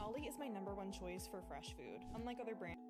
Ollie is my #1 choice for fresh food. Unlike other brands,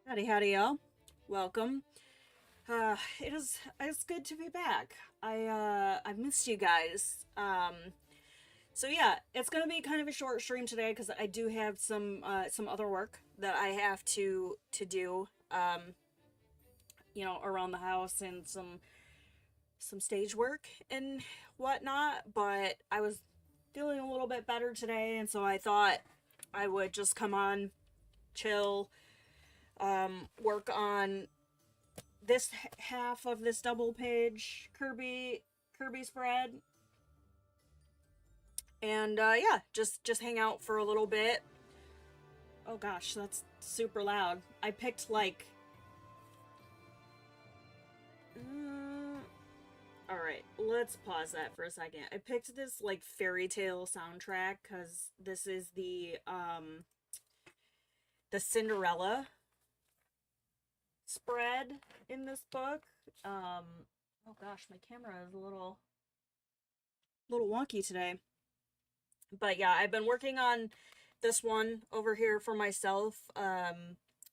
Howdy, howdy, y'all. Welcome. It's good to be back. I've missed you guys. So yeah, it's gonna be kind of a short stream today because I do have some other work that I have to do. Around the house and some stage work and whatnot. But I was feeling a little bit better today, and so I thought I would just come on, chill, work on this half of this double page Kerby spread, and yeah, just hang out for a little bit. Oh gosh, that's super loud. I picked like all right, let's pause that for a second. I picked this like fairy tale soundtrack because this is the Cinderella spread in this book. Oh gosh, my camera is a little wonky today. But yeah, I've been working on this one over here for myself.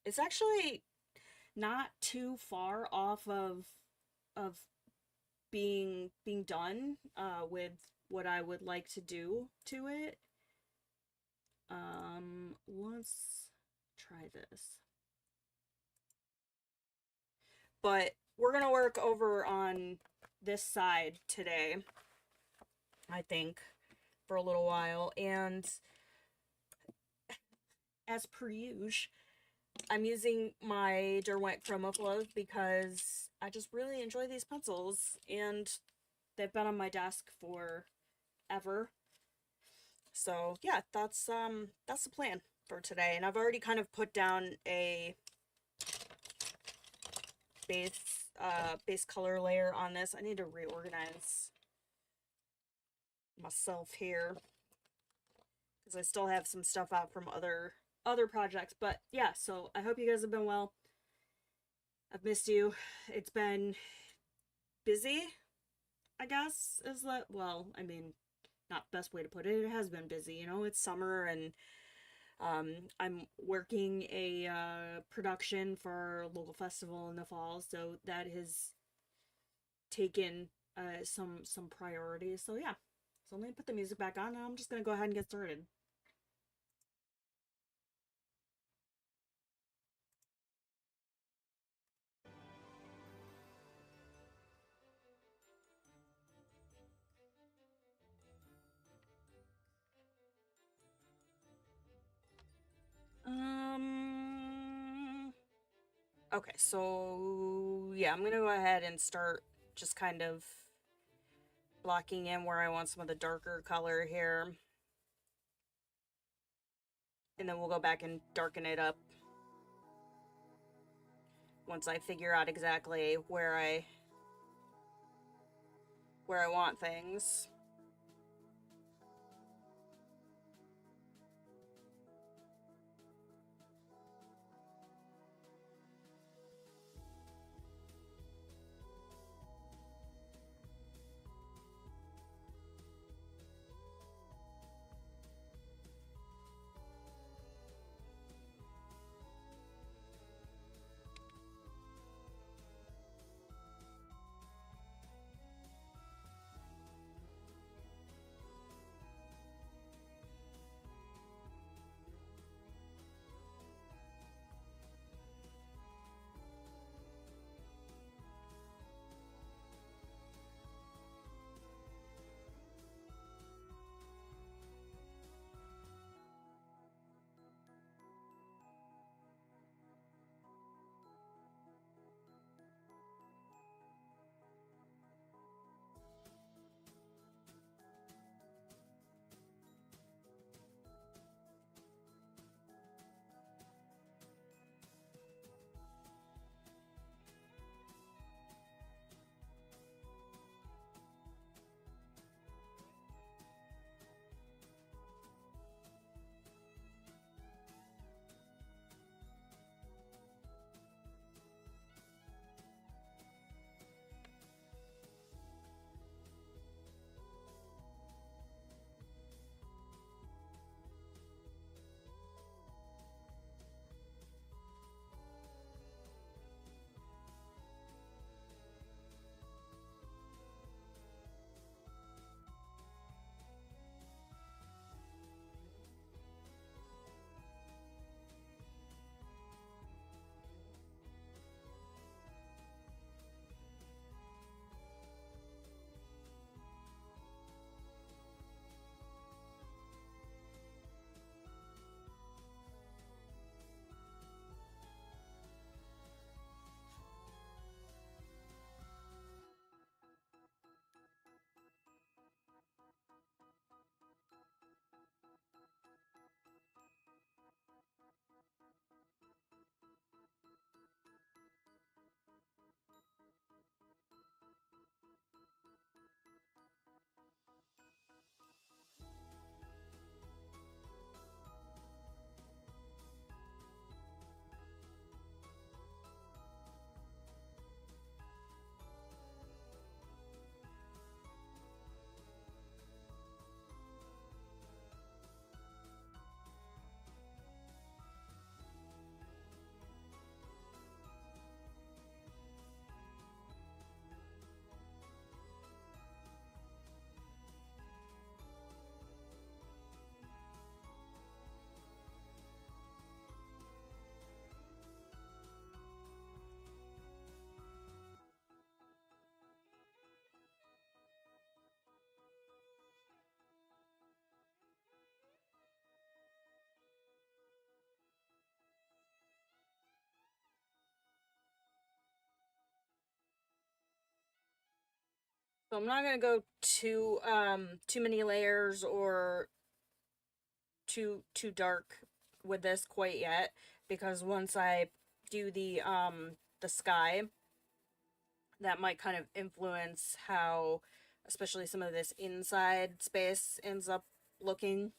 It's actually not too far off of being done with what I would like to do to it. Let's try this. But we're gonna work over on this side today, I think, for a little while, and as per usual, I'm using my Derwent Chroma Flows because I just really enjoy these pencils, and they've been on my desk for ever. So yeah, that's the plan for today, and I've already kind of put down a base color layer on this. I need to reorganize myself here because I still have some stuff out from other projects. But yeah, so I hope you guys have been well. I've missed you. It's been busy, I guess, is that, well, I mean, not the best way to put it. It has been busy, you know, it's summer, and I'm working a production for a local festival in the fall, so that has taken some priority. So yeah, so let me put the music back on, and I'm just gonna go ahead and get started. Okay, so yeah, I'm gonna go ahead and start just kind of blocking in where I want some of the darker color here. And then we'll go back and darken it up once I figure out exactly where I want things. So I'm not gonna go too many layers or too dark with this quite yet, because once I do the sky, that might kind of influence how especially some of this inside space ends up looking.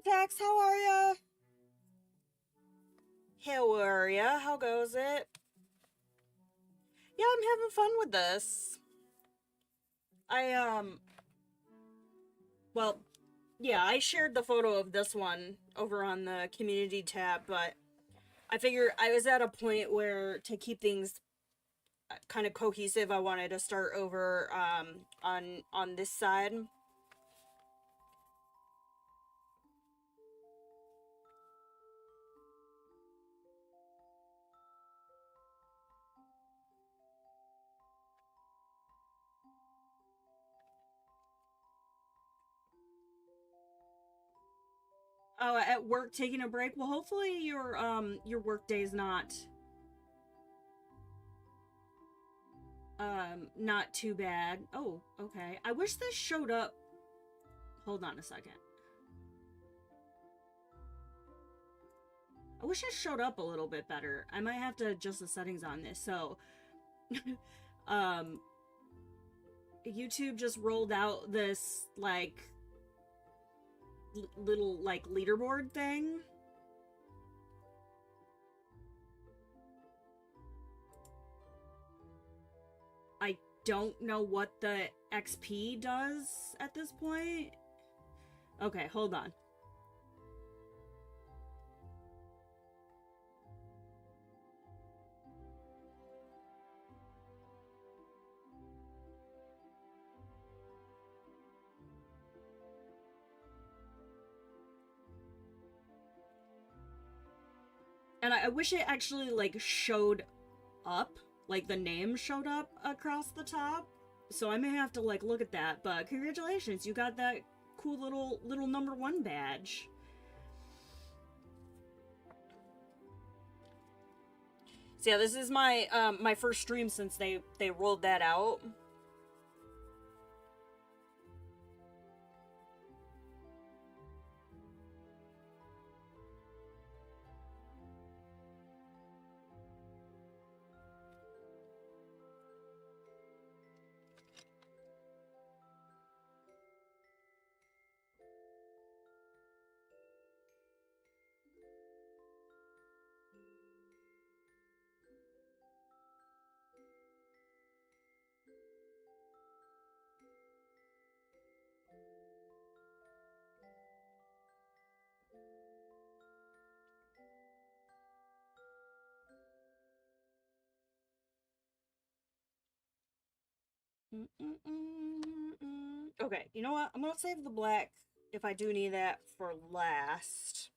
Tex, how are ya? How are ya? How goes it? Yeah, I'm having fun with this. Well, yeah, I shared the photo of this one over on the community tab, but I figured I was at a point where to keep things kind of cohesive, I wanted to start over on this side. Oh, at work taking a break. Well, hopefully your work day is not too bad. Oh, okay. I wish this showed up. Hold on a second. I wish it showed up a little bit better. I might have to adjust the settings on this. So, YouTube just rolled out this, like, little, like, leaderboard thing. I don't know what the XP does at this point. Okay, hold on. And I wish it actually, like, showed up. Like, the name showed up across the top. So I may have to, like, look at that. But congratulations, you got that cool little #1 badge. So yeah, this is my my first stream since they rolled that out. Okay, you know what? I'm gonna save the black if I do need that for last.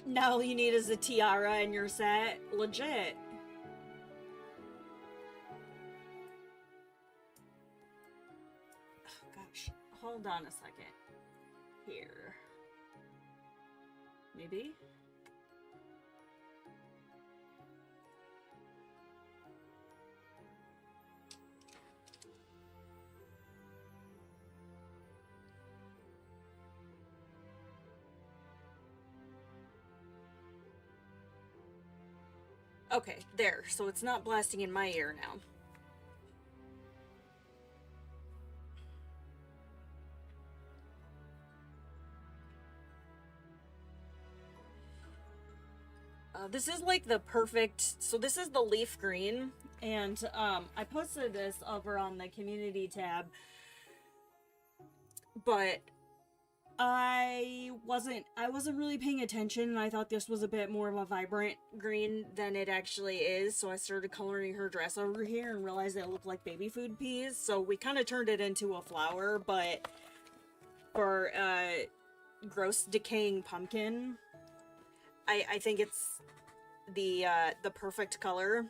Now all you need is a tiara and you're set. Legit. Oh, gosh. Hold on a second. Here. Maybe? Okay, there. So it's not blasting in my ear now. This is like the perfect, so this is the leaf green, and I posted this over on the community tab, but I wasn't really paying attention, and I thought this was a bit more of a vibrant green than it actually is, so I started coloring her dress over here and realized it looked like baby food peas, so we kind of turned it into a flower, but for gross decaying pumpkin, I think it's the perfect color.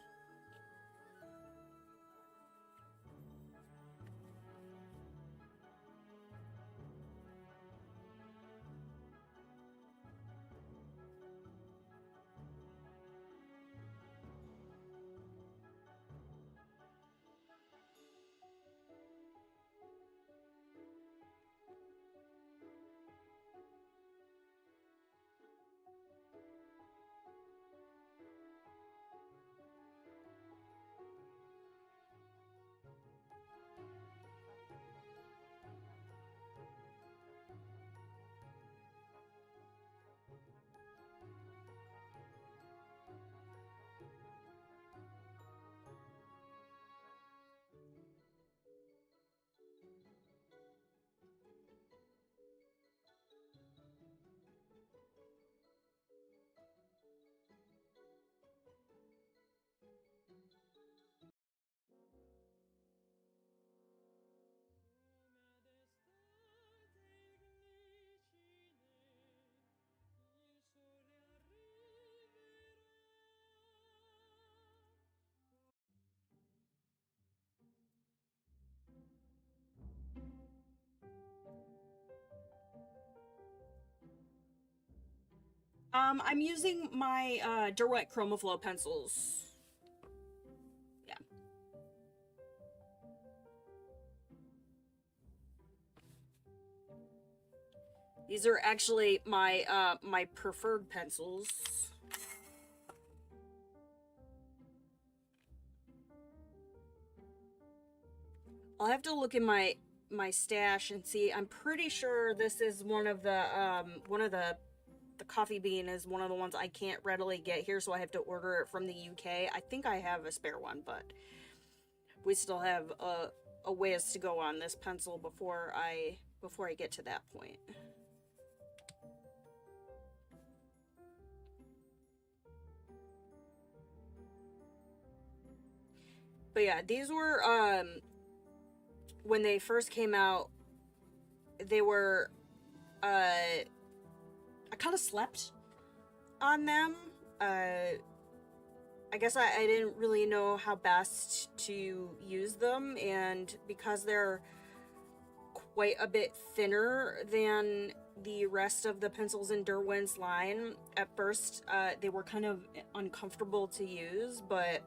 I'm using my Derwent Chromaflow pencils. Yeah. These are actually my preferred pencils. I'll have to look in my stash and see. I'm pretty sure this is one of the coffee bean is one of the ones I can't readily get here, so I have to order it from the UK. I think I have a spare one, but we still have a ways to go on this pencil before I get to that point. But yeah, these were when they first came out, they were I kind of slept on them. I guess I didn't really know how best to use them, and because they're quite a bit thinner than the rest of the pencils in Derwent's line, at first they were kind of uncomfortable to use, but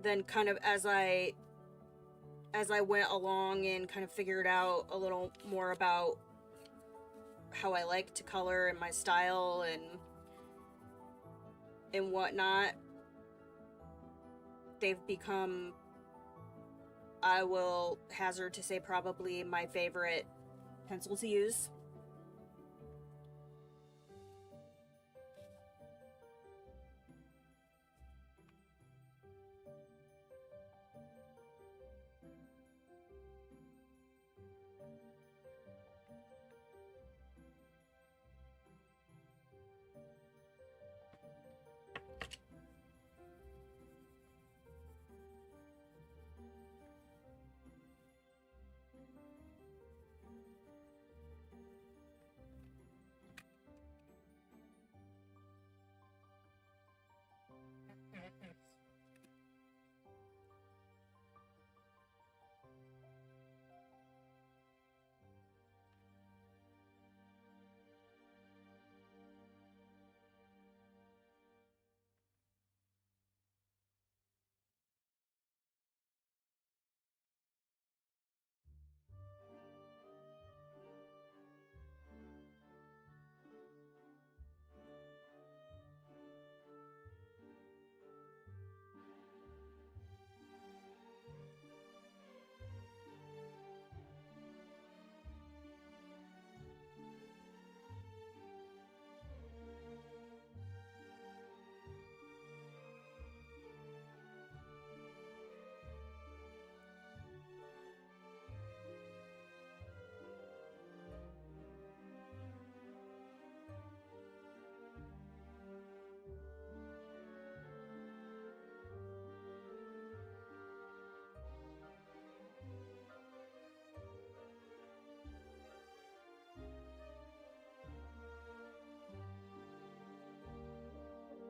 then kind of as I went along and kind of figured out a little more about how I like to color and my style and whatnot, they've become, I will hazard to say, probably my favorite pencil to use.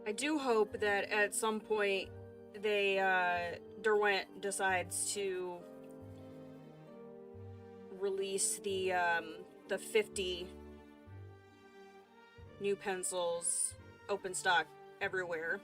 I do hope that at some point Derwent decides to release the 50 new pencils open stock everywhere.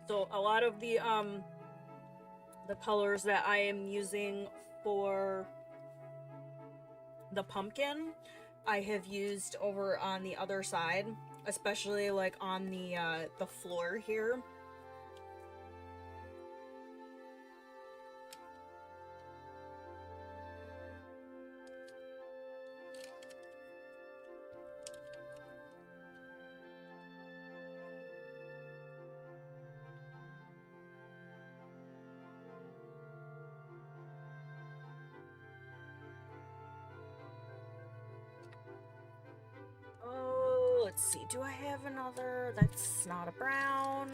So a lot of the colors that I am using for the pumpkin, I have used over on the other side, especially like on the floor here. Oh, let's see. Do I have another? That's not a brown.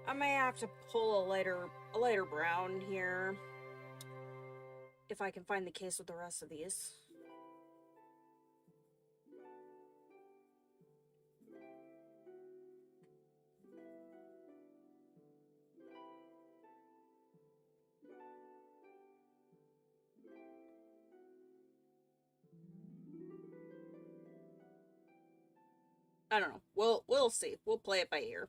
I may have to pull a lighter brown here if I can find the case with the rest of these. I don't know. We'll see. We'll play it by ear.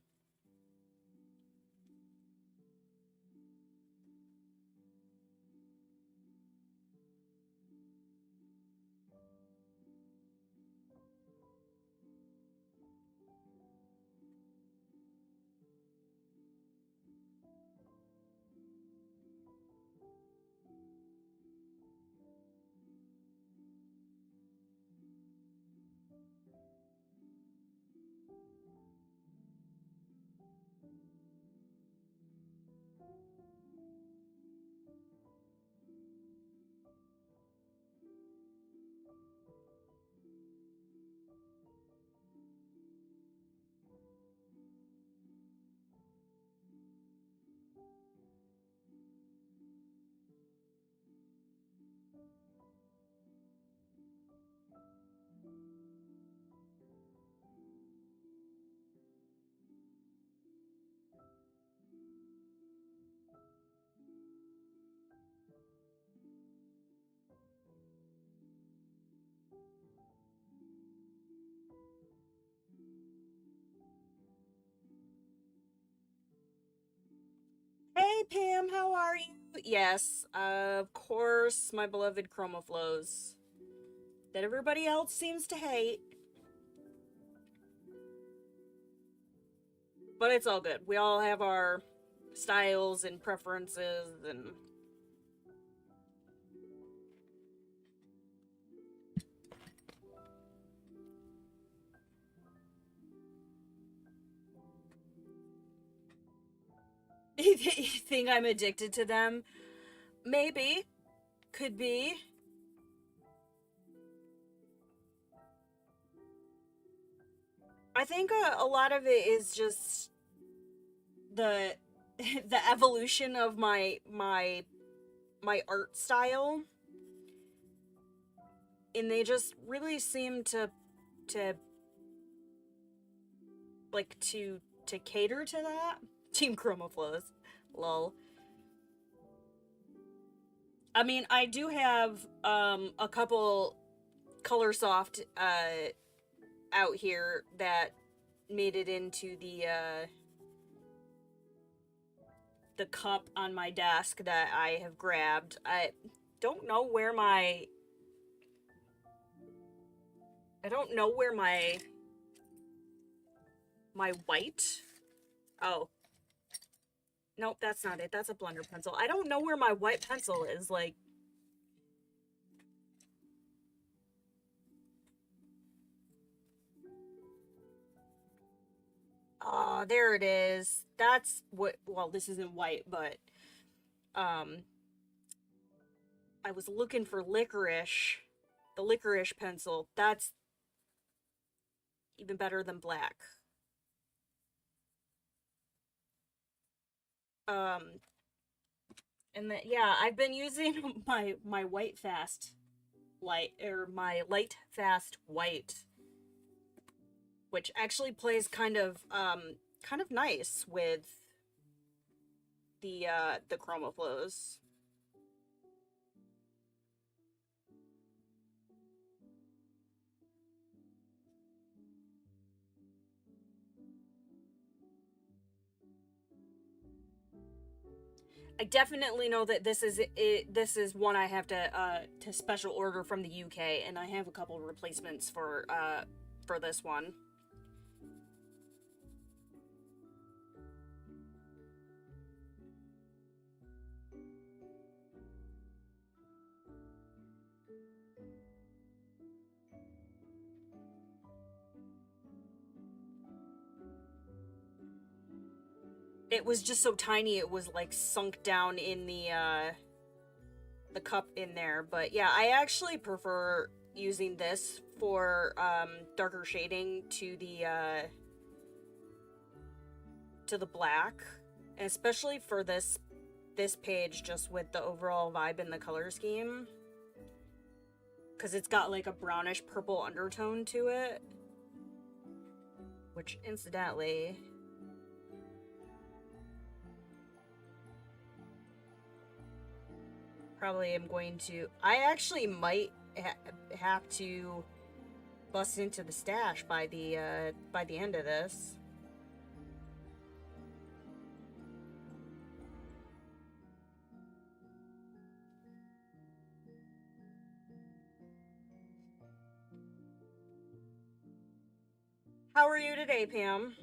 Hey Pam, how are you? Yes, of course, my beloved chroma flows that everybody else seems to hate. But it's all good. We all have our styles and preferences and you think I'm addicted to them? Maybe. Could be. I think a lot of it is just the the evolution of my art style, and they just really seem to like to cater to that. Team Chroma Flows. Lol. I mean, I do have a couple color soft out here that made it into the cup on my desk that I have grabbed. I don't know where my my white. Oh. Nope, that's not it. That's a blender pencil. I don't know where my white pencil is, like. Oh, there it is. That's what, well, this isn't white, but um I was looking for licorice. The licorice pencil. That's even better than black. And then, yeah, I've been using my white fast light, or my light fast white, which actually plays kind of nice with the chroma flows. I definitely know that this is it. This is one I have to special order from the UK, and I have a couple replacements for this one. It was just so tiny, it was like sunk down in the cup in there. But yeah, I actually prefer using this for darker shading to the black, and especially for this page, just with the overall vibe and the color scheme, because it's got like a brownish purple undertone to it, which incidentally, probably am going to... I actually might have to bust into the stash by the end of this. How are you today, Pam?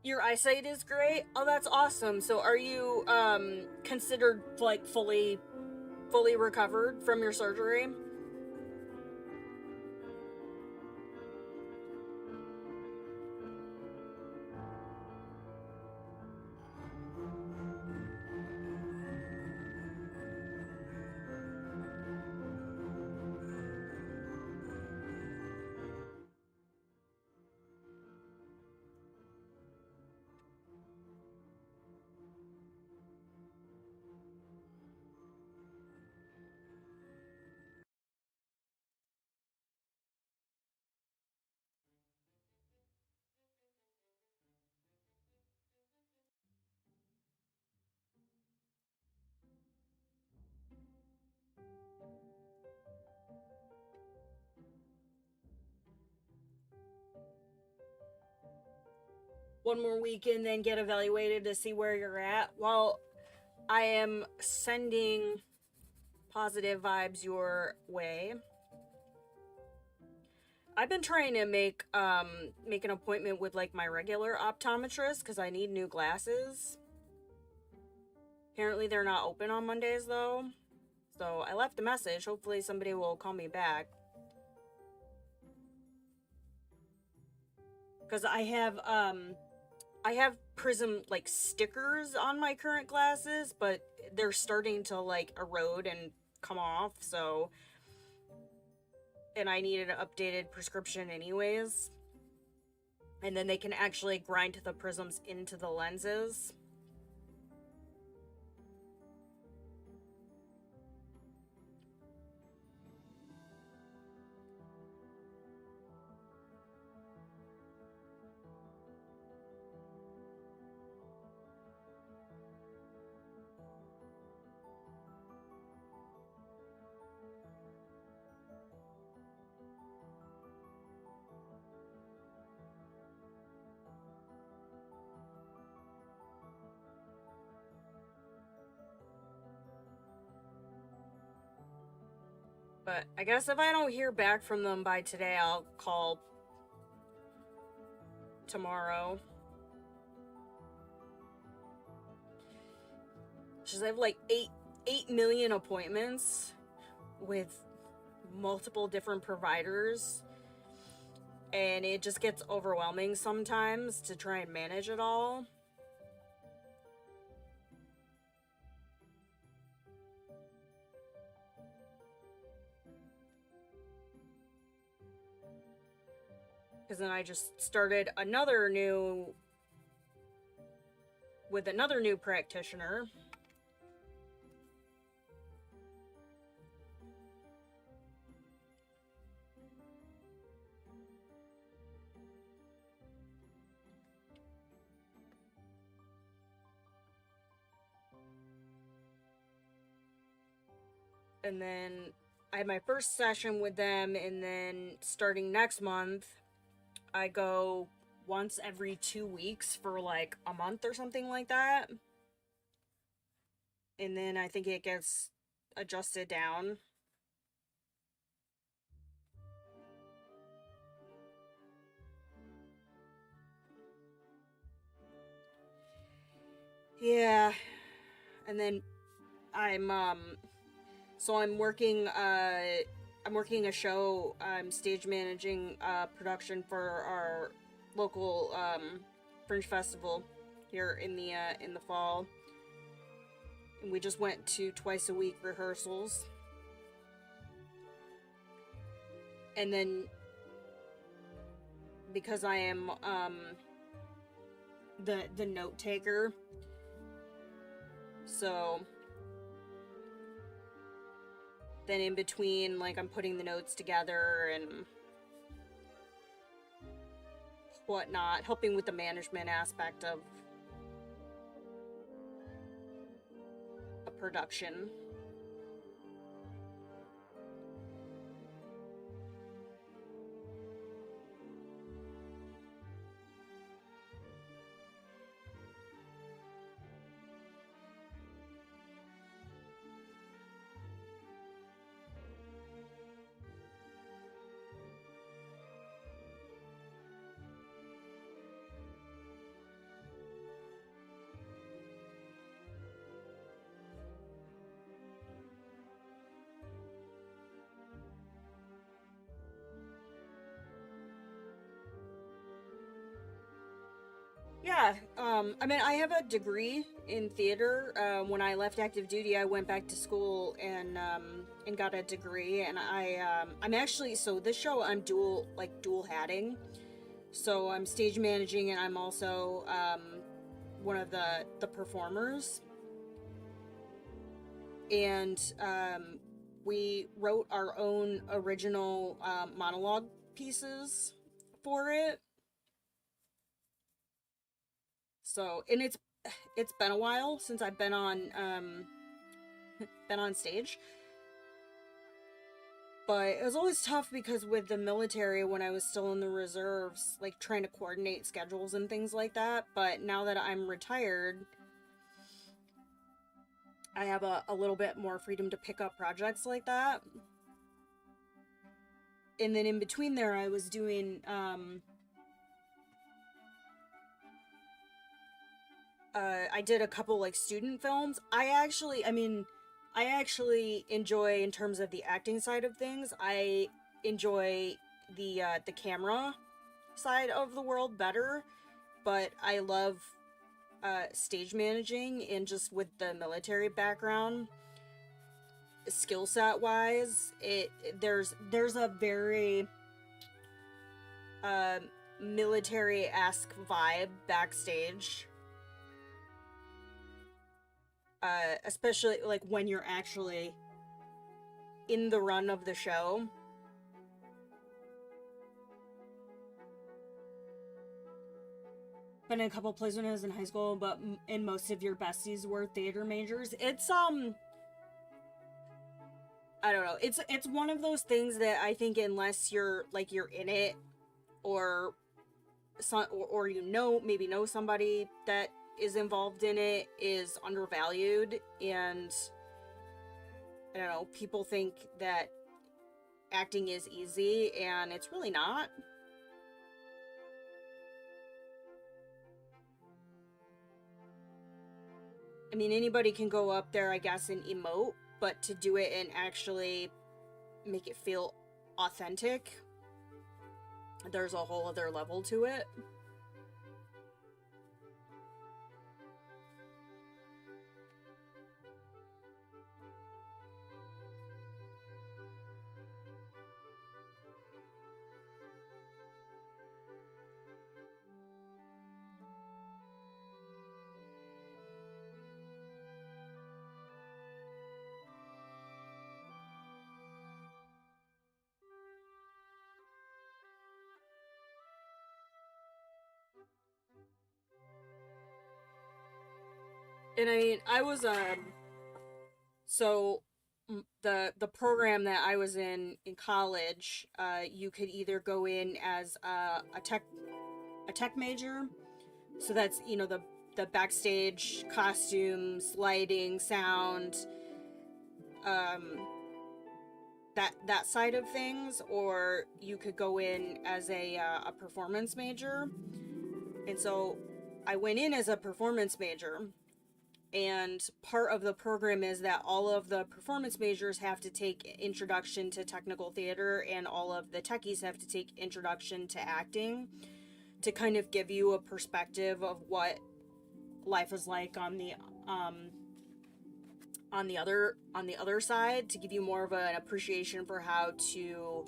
Your eyesight is great? Oh, that's awesome. So are you considered like fully recovered from your surgery? One more week and then get evaluated to see where you're at. Well, I am sending positive vibes your way. I've been trying to make an appointment with like my regular optometrist because I need new glasses. Apparently they're not open on Mondays though. So I left a message. Hopefully somebody will call me back. Because I have prism like stickers on my current glasses, but they're starting to like erode and come off, so, and I needed an updated prescription anyways. And then they can actually grind the prisms into the lenses. But I guess if I don't hear back from them by today, I'll call tomorrow. Because I have like 8 million appointments with multiple different providers, and it just gets overwhelming sometimes to try and manage it all. Because then I just started another new practitioner. And then I had my first session with them, and then starting next month, I go once every 2 weeks for like a month or something like that. And then I think it gets adjusted down. Yeah. And then I'm working a show. I'm stage managing production for our local Fringe Festival here in the fall. And we just went to twice a week rehearsals. And then because I am the note taker, so then in between, like, I'm putting the notes together and whatnot, helping with the management aspect of a production. Yeah, I mean, I have a degree in theater. When I left active duty, I went back to school and got a degree. And I'm actually, so this show I'm dual hatting. So I'm stage managing, and I'm also one of the performers. And we wrote our own original monologue pieces for it. So, and it's been a while since I've been on stage. But it was always tough because with the military, when I was still in the reserves, like trying to coordinate schedules and things like that. But now that I'm retired, I have a little bit more freedom to pick up projects like that. And then in between there, I was doing I did a couple like student films. I actually enjoy, in terms of the acting side of things, I enjoy the camera side of the world better, but I love stage managing, and just with the military background, skill set wise, there's a very military-esque vibe backstage. Especially like when you're actually in the run of the show. Been in a couple plays when I was in high school, but and most of your besties were theater majors. It's I don't know. It's one of those things that I think, unless you're in it, or maybe know somebody that is involved in it, is undervalued. And I don't know, people think that acting is easy, and it's really not. I mean, anybody can go up there, I guess, and emote, but to do it and actually make it feel authentic, there's a whole other level to it. And I mean, I was so the program that I was in college, you could either go in as a tech major, so that's, you know, the backstage costumes, lighting, sound, that side of things, or you could go in as a performance major. And so I went in as a performance major. And part of the program is that all of the performance majors have to take introduction to technical theater, and all of the techies have to take introduction to acting, to kind of give you a perspective of what life is like on the other side, to give you more of an appreciation for how to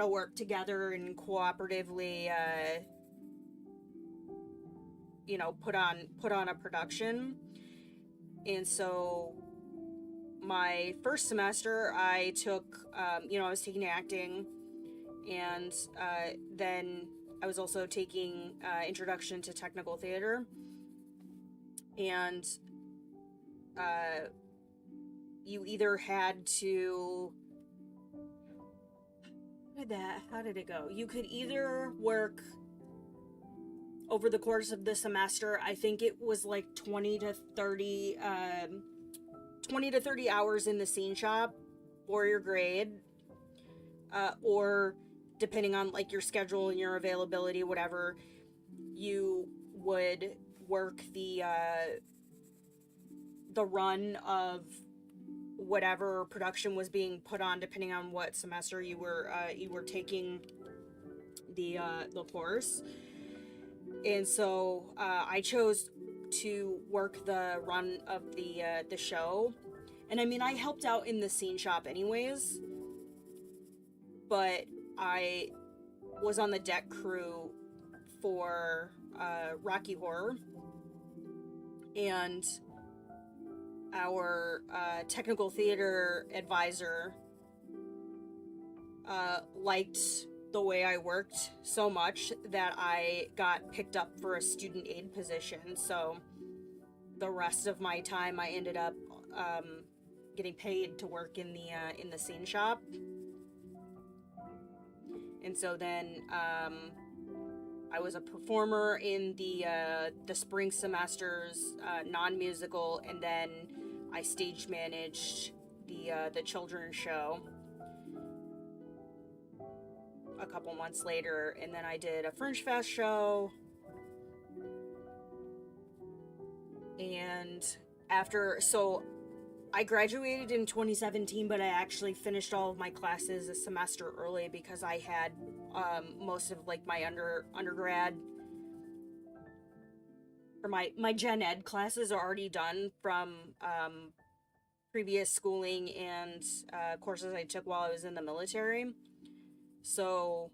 work together and cooperatively you know, put on a production. And so my first semester I took you know, I was taking acting, and then I was also taking introduction to technical theater. And you either had to, how did it go? You could either work over the course of the semester, I think it was like 20 to 30 hours in the scene shop for your grade, or depending on like your schedule and your availability, whatever, you would work the run of whatever production was being put on, depending on what semester you were taking the course. And so I chose to work the run of the show. And I mean, I helped out in the scene shop anyways, but I was on the deck crew for Rocky Horror, and our technical theater advisor liked the way I worked so much that I got picked up for a student aid position. So the rest of my time I ended up getting paid to work in the scene shop. And so then I was a performer in the spring semester's non-musical, and then I stage managed the children's show a couple months later, and then I did a Fringe Fest show. And so I graduated in 2017, but I actually finished all of my classes a semester early because I had most of like my undergrad, or my gen ed classes are already done from previous schooling and courses I took while I was in the military. So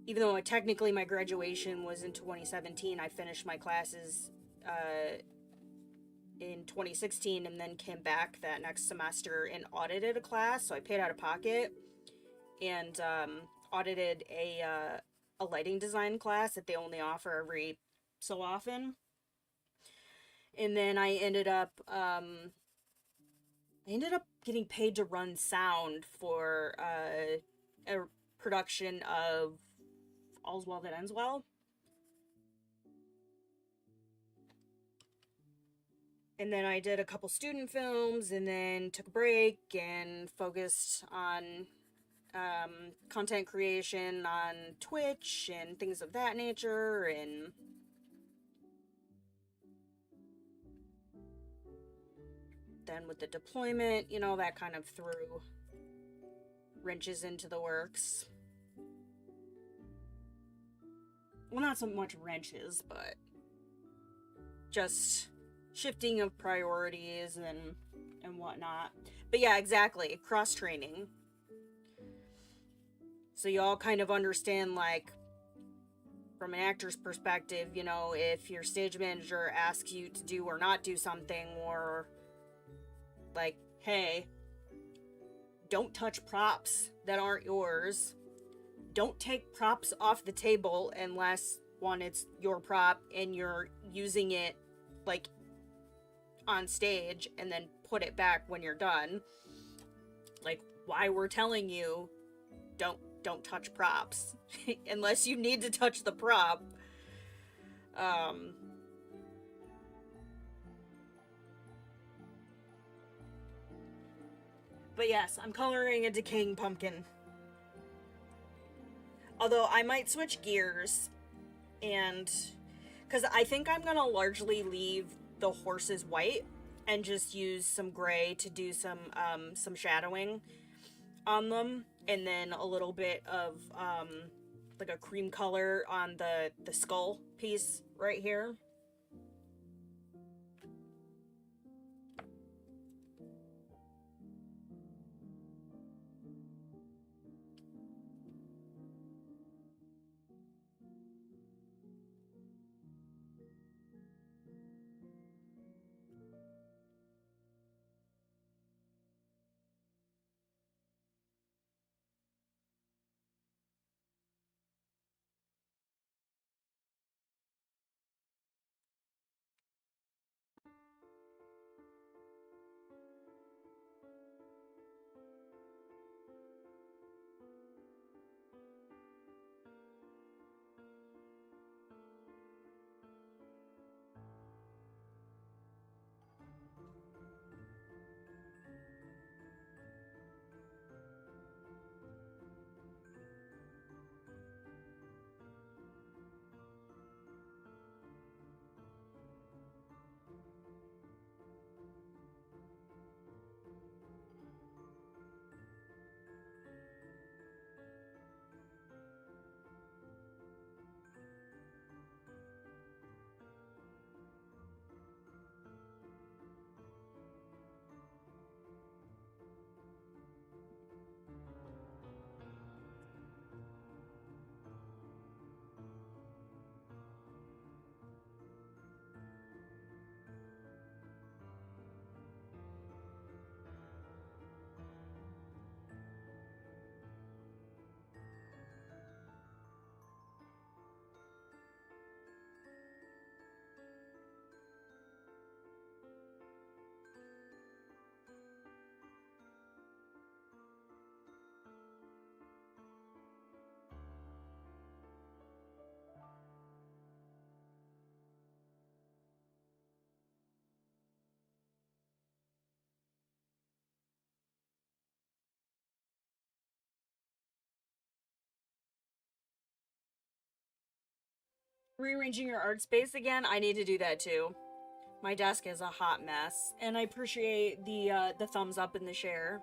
even though technically my graduation was in 2017, I finished my classes in 2016, and then came back that next semester and audited a class. So I paid out of pocket and audited a lighting design class that they only offer every so often. And then I ended up getting paid to run sound for a production of All's Well That Ends Well. And then I did a couple student films and then took a break and focused on content creation on Twitch and things of that nature. And then with the deployment, you know, that kind of threw wrenches into the works. Well, not so much wrenches, but just shifting of priorities and whatnot. But yeah, exactly. Cross-training. So you all kind of understand, like, from an actor's perspective, you know, if your stage manager asks you to do or not do something, or like, hey, don't touch props that aren't yours. Don't take props off the table unless, one, it's your prop and you're using it, like, on stage, and then put it back when you're done. Like, why we're telling you don't touch props unless you need to touch the prop. But yes, I'm coloring a decaying pumpkin. Although I might switch gears, and because I think I'm gonna largely leave the horses white and just use some gray to do some shadowing on them, and then a little bit of like a cream color on the skull piece right here. Rearranging your art space again, I need to do that too. My desk is a hot mess, and I appreciate the thumbs up in the share.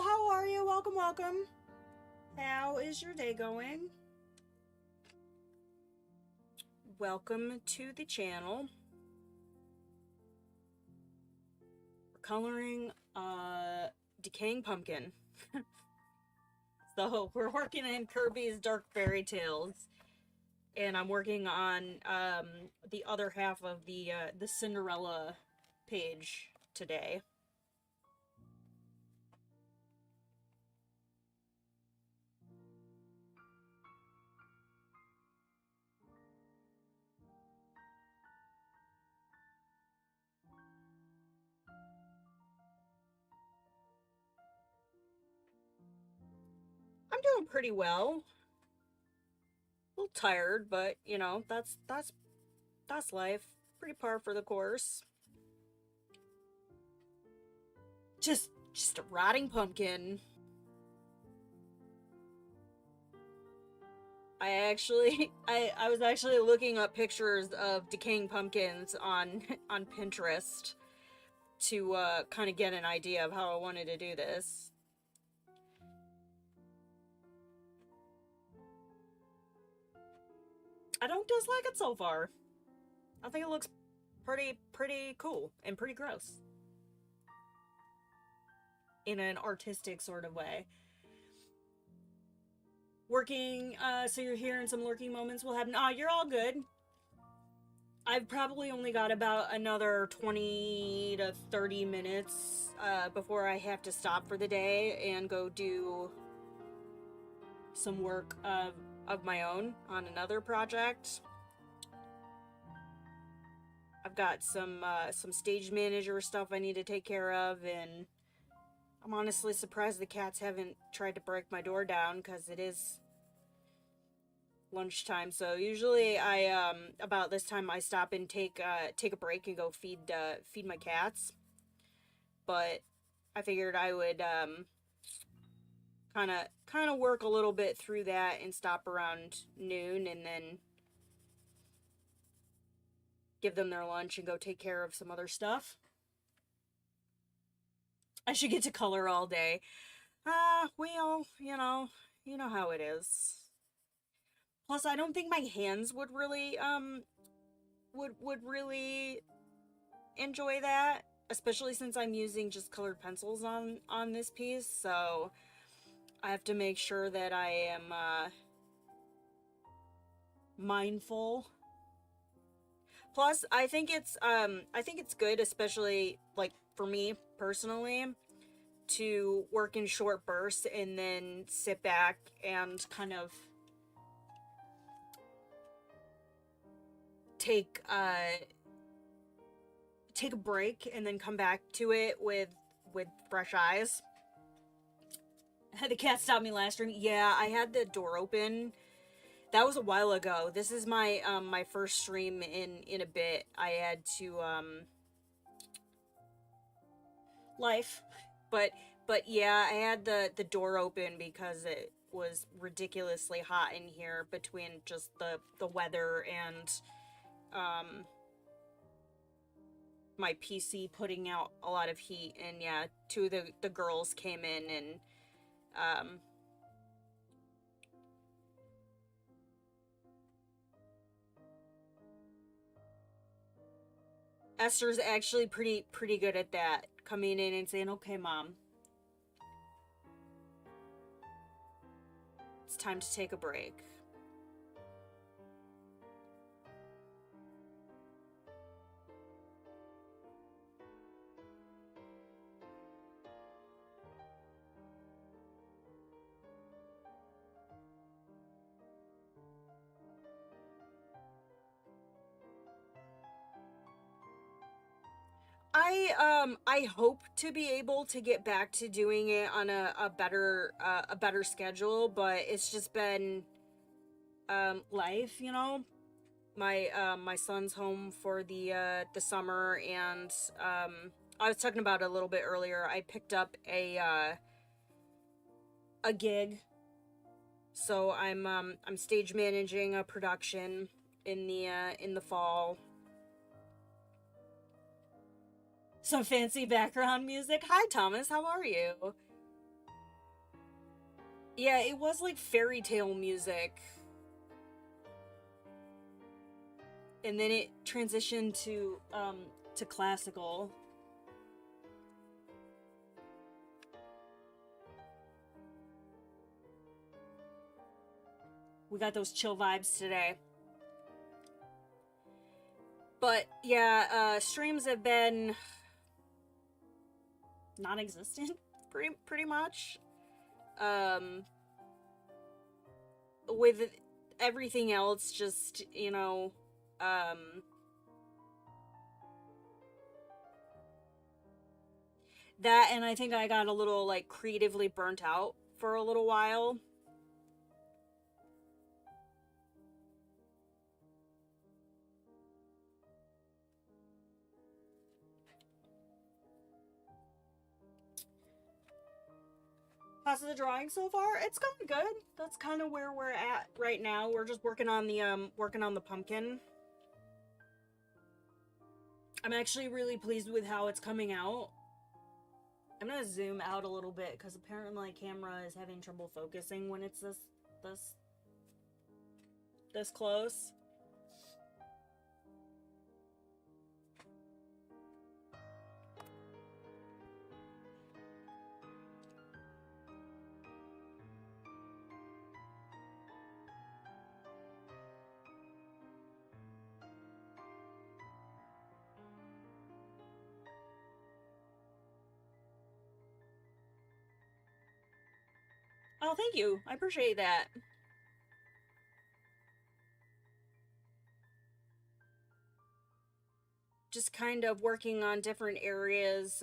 how are you? Welcome, welcome. How is your day going? Welcome to the channel. We're coloring Decaying Pumpkin. So we're working in Kerby's Dark Fairytales, and I'm working on the other half of the Cinderella page today. I'm doing pretty well. A little tired, but you know, that's life. Pretty par for the course. Just a rotting pumpkin. I was actually looking up pictures of decaying pumpkins on Pinterest to kind of get an idea of how I wanted to do this. I don't dislike it so far. I think it looks pretty cool and pretty gross in an artistic sort of way. Working, so you're hearing some lurking moments will happen. Oh, you're all good. I've probably only got about another 20 to 30 minutes before I have to stop for the day and go do some work of my own on another project. I've got some stage manager stuff I need to take care of, and I'm honestly surprised the cats haven't tried to break my door down because it is lunchtime. So usually I about this time I stop and take a break and go feed my cats. But I figured I would kind of work a little bit through that and stop around noon and then give them their lunch and go take care of some other stuff. I should get to color all day. Well, you know how it is. Plus, I don't think my hands would really, would really enjoy that, especially since I'm using just colored pencils on this piece, so I have to make sure that I am, mindful. Plus, I think it's good, especially, like, for me, personally, to work in short bursts and then sit back and kind of take a break and then come back to it with fresh eyes. The cat stopped me last stream. Yeah, I had the door open. That was a while ago. This is my my first stream in a bit. I had to life. But yeah, I had the door open because it was ridiculously hot in here between just the weather and my PC putting out a lot of heat. And yeah, two of the girls came in and Esther's actually pretty good at that, coming in and saying, okay, Mom, it's time to take a break. I hope to be able to get back to doing it on a better schedule, but it's just been life, you know. My son's home for the summer, and I was talking about it a little bit earlier. I picked up a gig, so I'm stage managing a production in the fall. Some fancy background music. Hi, Thomas. How are you? Yeah, it was like fairy tale music. And then it transitioned to classical. We got those chill vibes today. But yeah, streams have been non-existent pretty much. With everything else just, you know, that, and I think I got a little like creatively burnt out for a little while. How's the drawing so far? It's going good. That's kind of where we're at right now. We're just working on the pumpkin. I'm actually really pleased with how it's coming out. I'm gonna zoom out a little bit because apparently my camera is having trouble focusing when it's this close. Oh, thank you. I appreciate that. Just kind of working on different areas.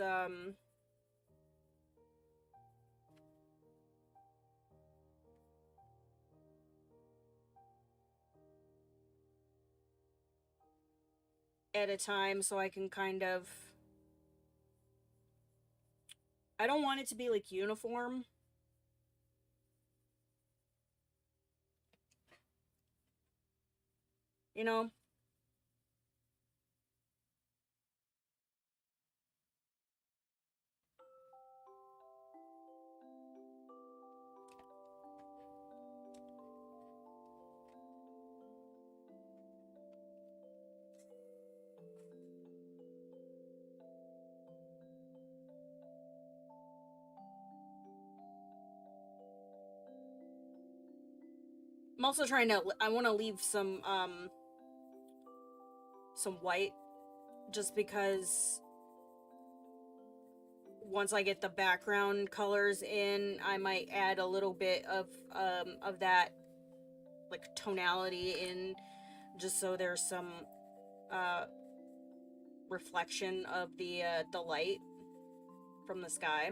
At a time so I can kind of... I don't want it to be like uniform. You know? I'm also trying to... I want to leave some white, just because once I get the background colors in, I might add a little bit of that like tonality in, just so there's some reflection of the light from the sky.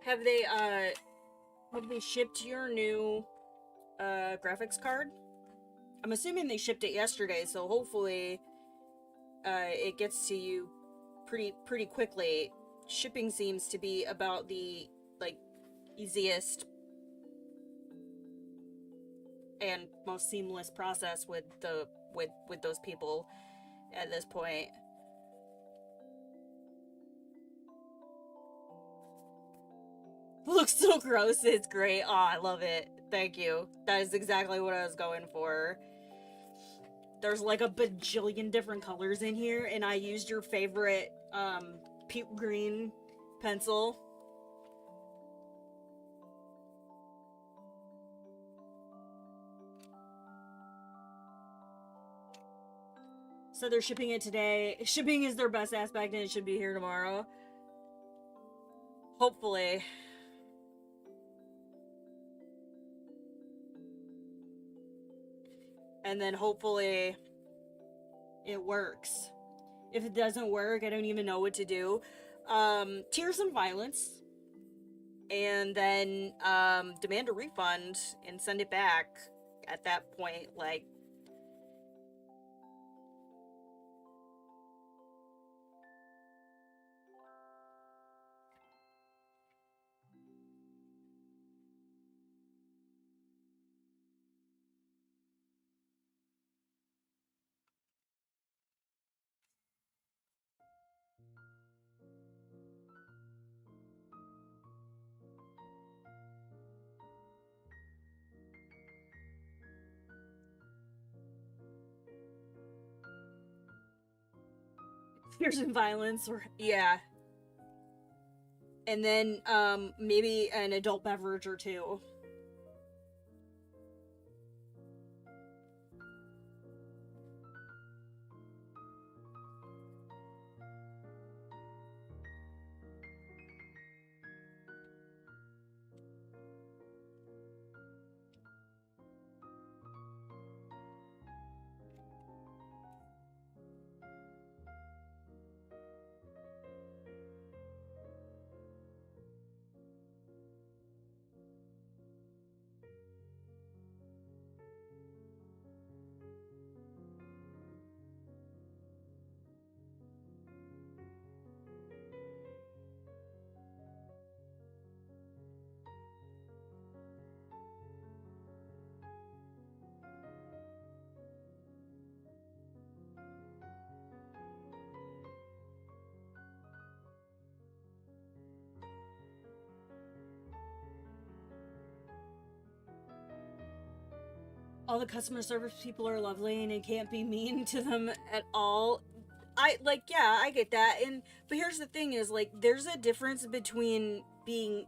Have they shipped your new graphics card? I'm assuming they shipped it yesterday, so hopefully it gets to you pretty quickly. Shipping seems to be about the like easiest and most seamless process with those people at this point. Looks so gross. It's great. Oh, I love it. Thank you. That is exactly what I was going for. There's like a bajillion different colors in here, and I used your favorite puke green pencil. So they're shipping it today. Shipping is their best aspect, and it should be here tomorrow. Hopefully. And then hopefully it works. If it doesn't work, I don't even know what to do. Tears and violence. And then demand a refund and send it back at that point. Like, Fears and violence, or yeah. And then maybe an adult beverage or two. All the customer service people are lovely and it can't be mean to them at all. Yeah, I get that. But here's the thing is, like, there's a difference between being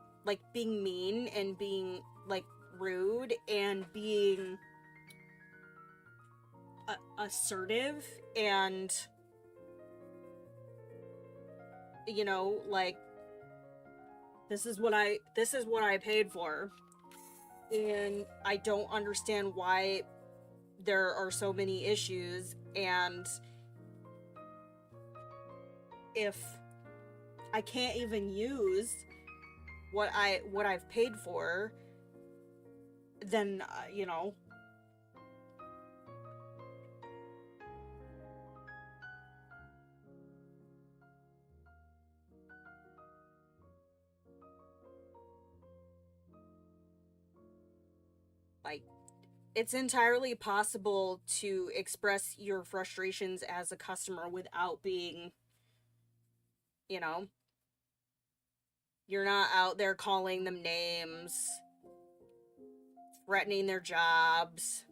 mean and being, like, rude and being assertive and, you know, like, this is what I paid for. And I don't understand why there are so many issues, and if I can't even use what I've paid for, then you know, like, it's entirely possible to express your frustrations as a customer without being, you know, you're not out there calling them names, threatening their jobs.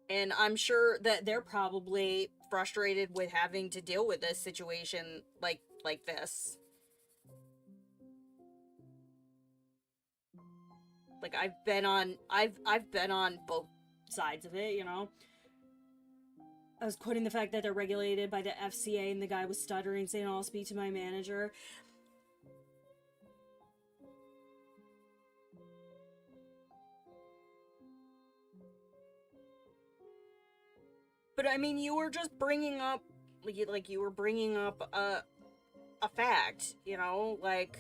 And I'm sure that they're probably frustrated with having to deal with this situation like this. Like, I've been on both sides of it, you know. I was quoting the fact that they're regulated by the FCA, and the guy was stuttering, saying, "I'll speak to my manager." But I mean, you were just bringing up, you were bringing up a fact, you know, like,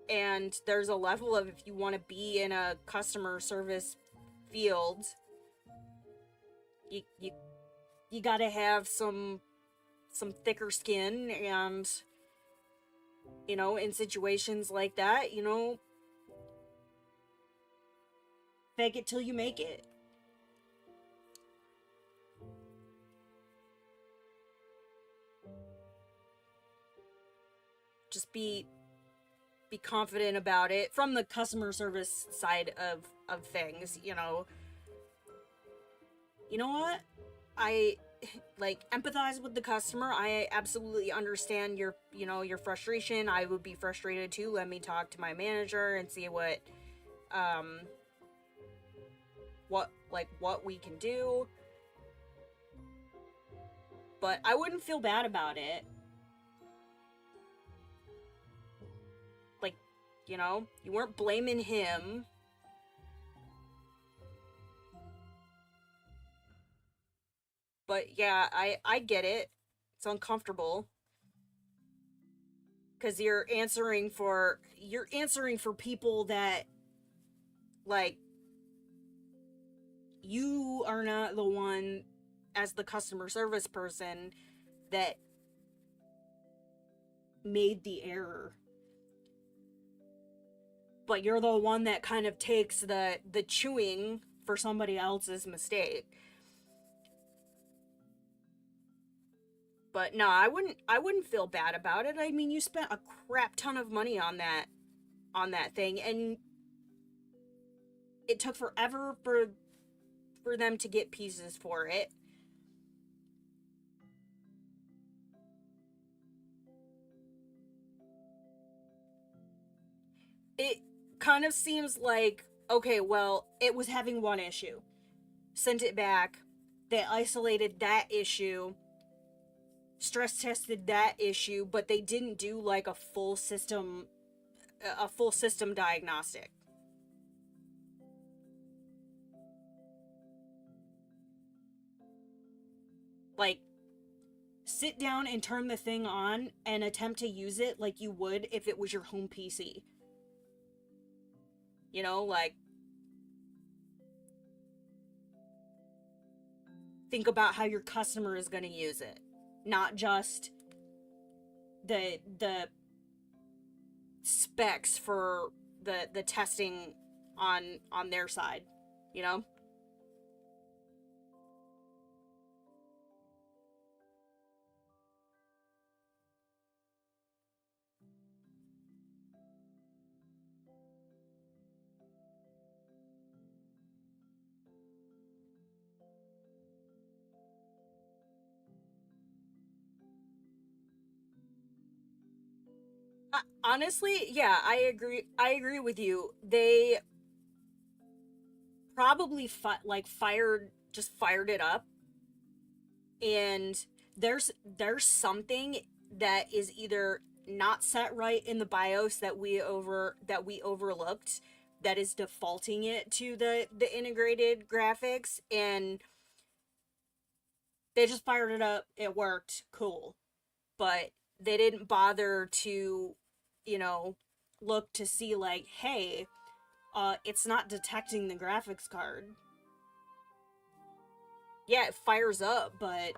and there's a level of, if you want to be in a customer service field, you gotta have some thicker skin, and, you know, in situations like that, you know, fake it till you make it. Just be confident about it from the customer service side of things, you know. You know what? I, like, empathize with the customer. I absolutely understand your, you know, your frustration. I would be frustrated too. Let me talk to my manager and see what we can do. But I wouldn't feel bad about it. Like, you know, you weren't blaming him. But yeah, I get it. It's uncomfortable. Because you're answering for people that, like, you are not the one, as the customer service person, that made the error. But you're the one that kind of takes the chewing for somebody else's mistake. But no, I wouldn't feel bad about it. I mean, you spent a crap ton of money on that thing, and it took forever for them to get pieces for it. It kind of seems like, okay, well, it was having one issue. Sent it back. They isolated that issue, stress tested that issue, but they didn't do like a full system diagnostic. Like, sit down and turn the thing on and attempt to use it like you would if it was your home PC. You know, like, think about how your customer is going to use it, not just the specs for the testing on their side, you know? Honestly, yeah, I agree with you. They probably fired it up, and there's something that is either not set right in the BIOS that we overlooked, that is defaulting it to the integrated graphics, and they just fired it up. It worked, cool, but they didn't bother to, you know, look to see like, hey, it's not detecting the graphics card. Yeah, it fires up, but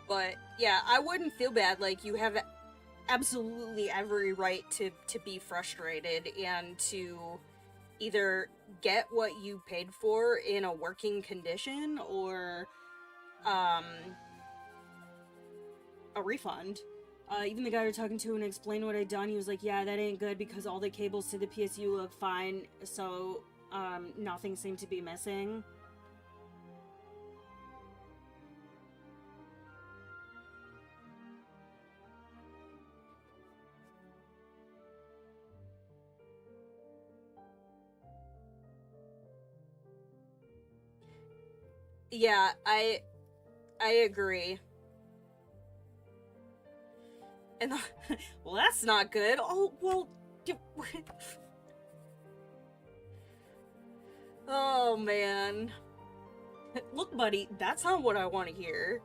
but yeah, I wouldn't feel bad. Like, you have absolutely every right to be frustrated and to either get what you paid for in a working condition, or um a refund. Even the guy we're talking to and explained what I'd done, he was like, yeah, that ain't good because all the cables to the PSU look fine, so nothing seemed to be missing. Yeah, I agree. And well, that's not good. Oh, well, oh man. Look, buddy, that's not what I want to hear.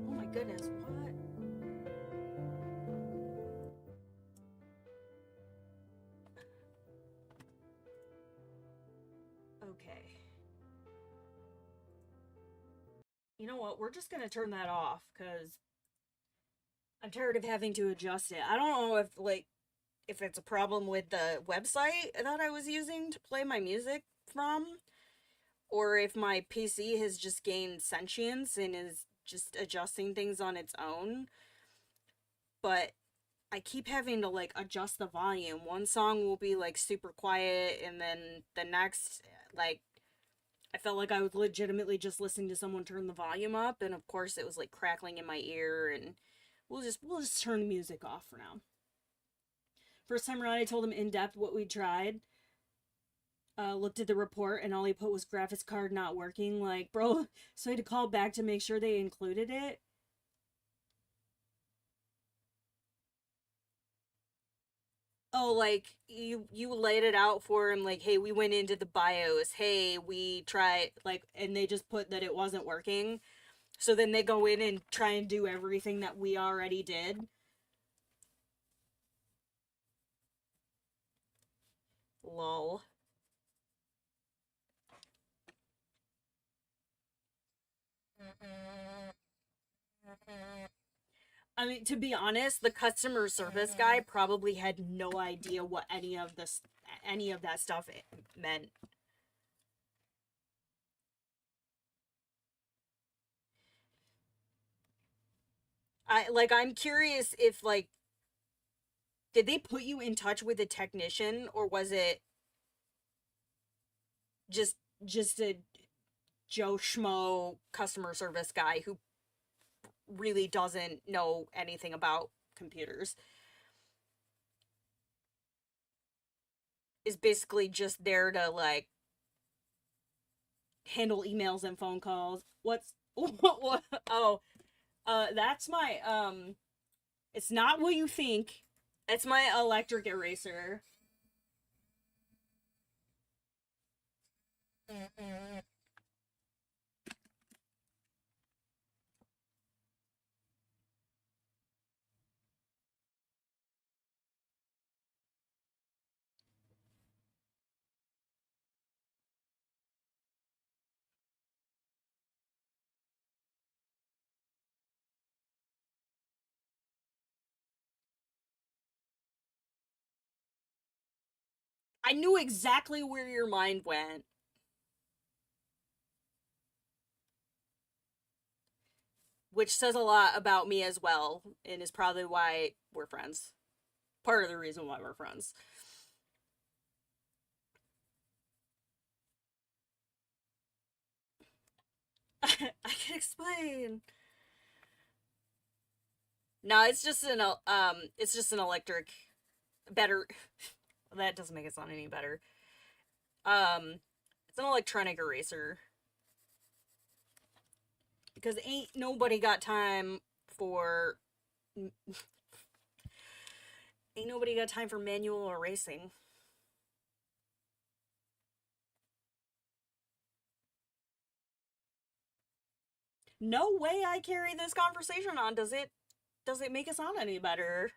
Oh my goodness, what? Okay. You know what? We're just gonna turn that off because I'm tired of having to adjust it. I don't know if, like, if it's a problem with the website that I was using to play my music from, or if my PC has just gained sentience and is just adjusting things on its own. But I keep having to like adjust the volume. One song will be like super quiet, and then the next, like, I felt like I was legitimately just listening to someone turn the volume up, and of course it was like crackling in my ear. And we'll just turn the music off for now. First time around, I told him in depth what we tried. Looked at the report, and all he put was graphics card not working. Like, bro, so I had to call back to make sure they included it. Oh, like you laid it out for him, like, hey, we went into the BIOS, hey, we tried, like, and they just put that it wasn't working. So then they go in and try and do everything that we already did. Lol. I mean, to be honest, the customer service guy probably had no idea what any of that stuff meant. I'm curious if, like, did they put you in touch with a technician, or was it just just a Joe Schmo customer service guy who really doesn't know anything about computers? Is basically just there to, like, handle emails and phone calls. What's what? Oh, that's my It's not what you think. It's my electric eraser. I knew exactly where your mind went. Which says a lot about me as well, and is probably why we're friends. Part of the reason why we're friends. I can explain. No, it's just an electric, better. That doesn't make it sound any better. It's an electronic eraser, because ain't nobody got time for ain't nobody got time for manual erasing. No way I carry this conversation on. Does it make it sound any better?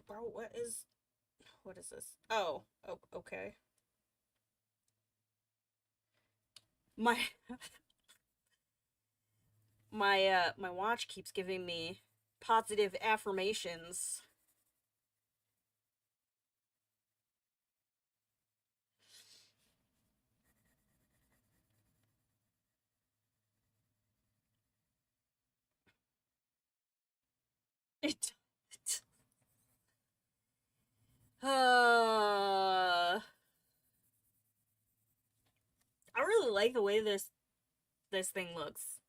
Bro, what is this? Oh, okay. My my watch keeps giving me positive affirmations. It I really like the way this thing looks.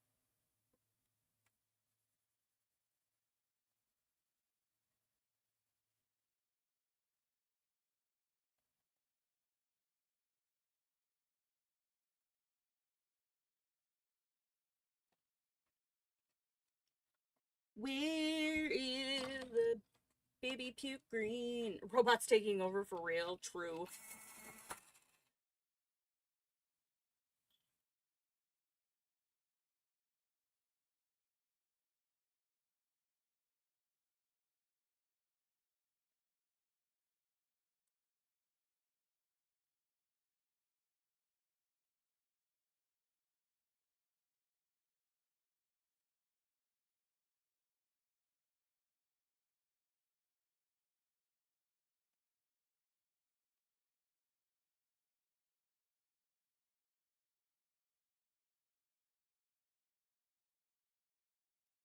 Where is the baby puke green? Robots taking over for real. True.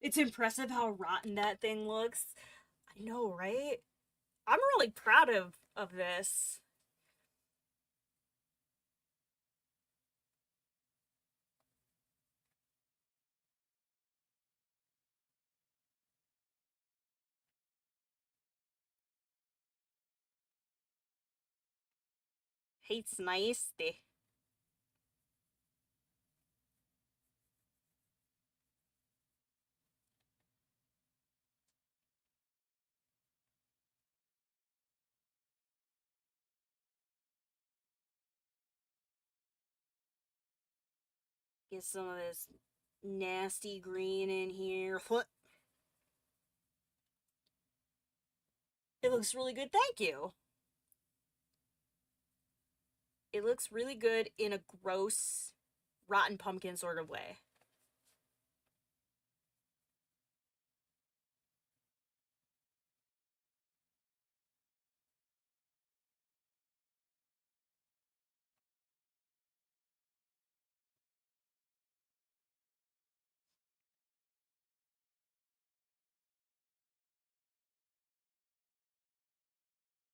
It's impressive how rotten that thing looks. I know, right? I'm really proud of this. It's nice. Get some of this nasty green in here. It looks really good, thank you. It looks really good in a gross, rotten pumpkin sort of way.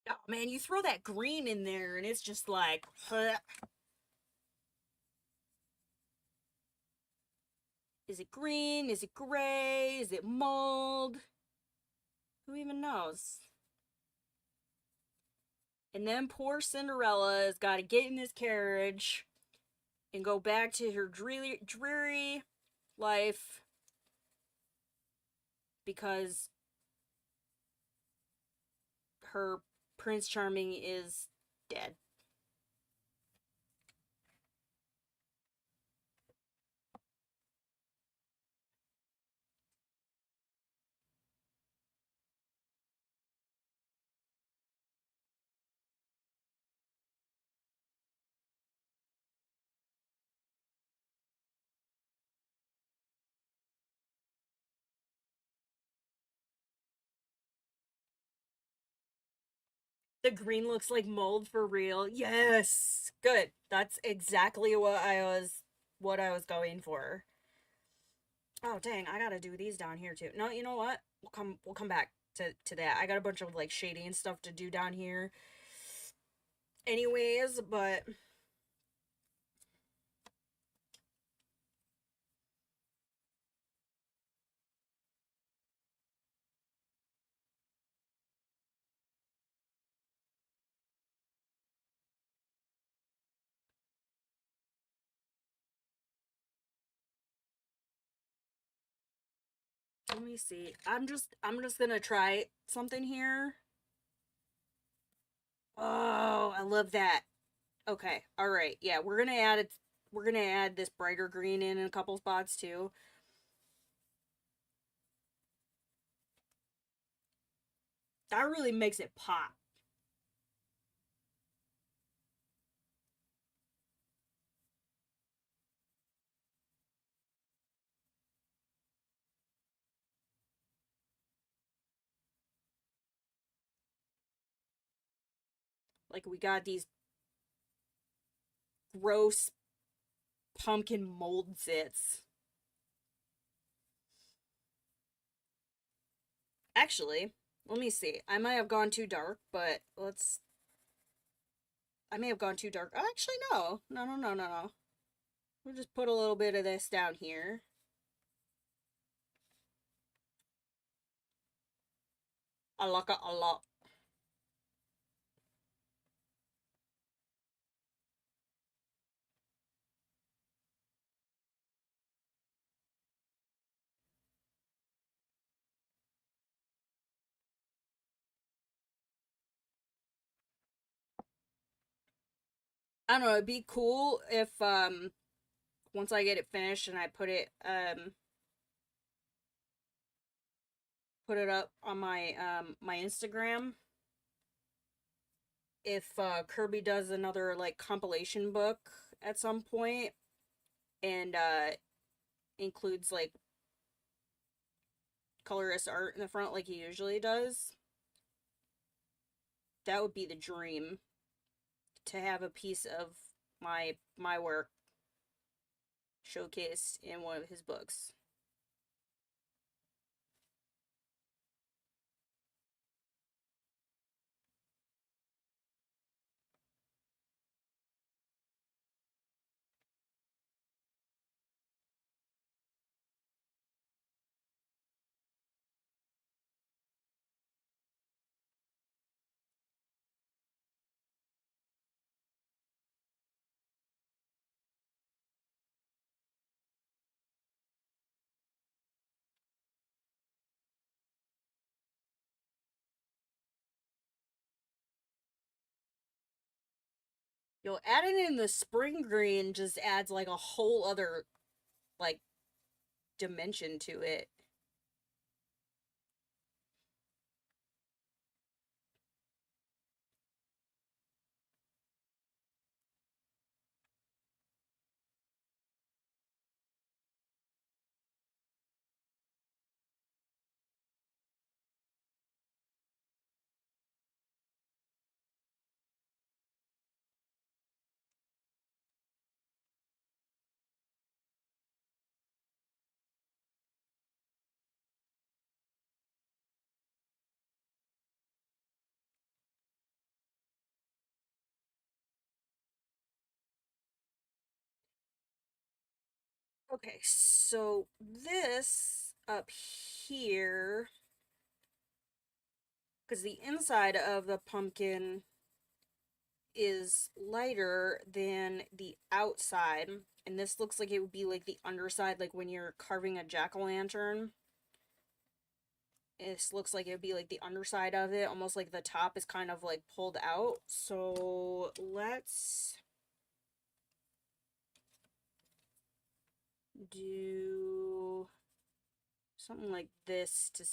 Oh man, you throw that green in there and it's just like, is it green? Is it gray? Is it mold? Who even knows? And then poor Cinderella has got to get in this carriage and go back to her dreary life because her Prince Charming is dead. The green looks like mold for real. Yes. Good. That's exactly what I was going for. Oh dang, I gotta do these down here too. No, you know what? We'll come back to that. I got a bunch of like shading stuff to do down here. Anyways, but let me see. I'm just gonna try something here. Oh, I love that. Okay, all right. Yeah, we're gonna add it. We're gonna add this brighter green in a couple spots too. That really makes it pop. Like we got these gross pumpkin mold zits. Actually, let me see. I might have gone too dark, but let's. I may have gone too dark. Actually, no. No, no, no, no, no. We'll just put a little bit of this down here. I like it a lot. I don't know. It'd be cool if once I get it finished and I put it up on my Instagram. If Kerby does another like compilation book at some point and includes like colorist art in the front like he usually does, that would be the dream to have a piece of my work showcased in one of his books. Adding in the spring green just adds like a whole other like dimension to it. Okay, so this up here, because the inside of the pumpkin is lighter than the outside, and this looks like it would be like the underside, like when you're carving a jack-o'-lantern. This looks like it would be like the underside of it, almost like the top is kind of like pulled out. So let's do something like this to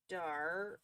start.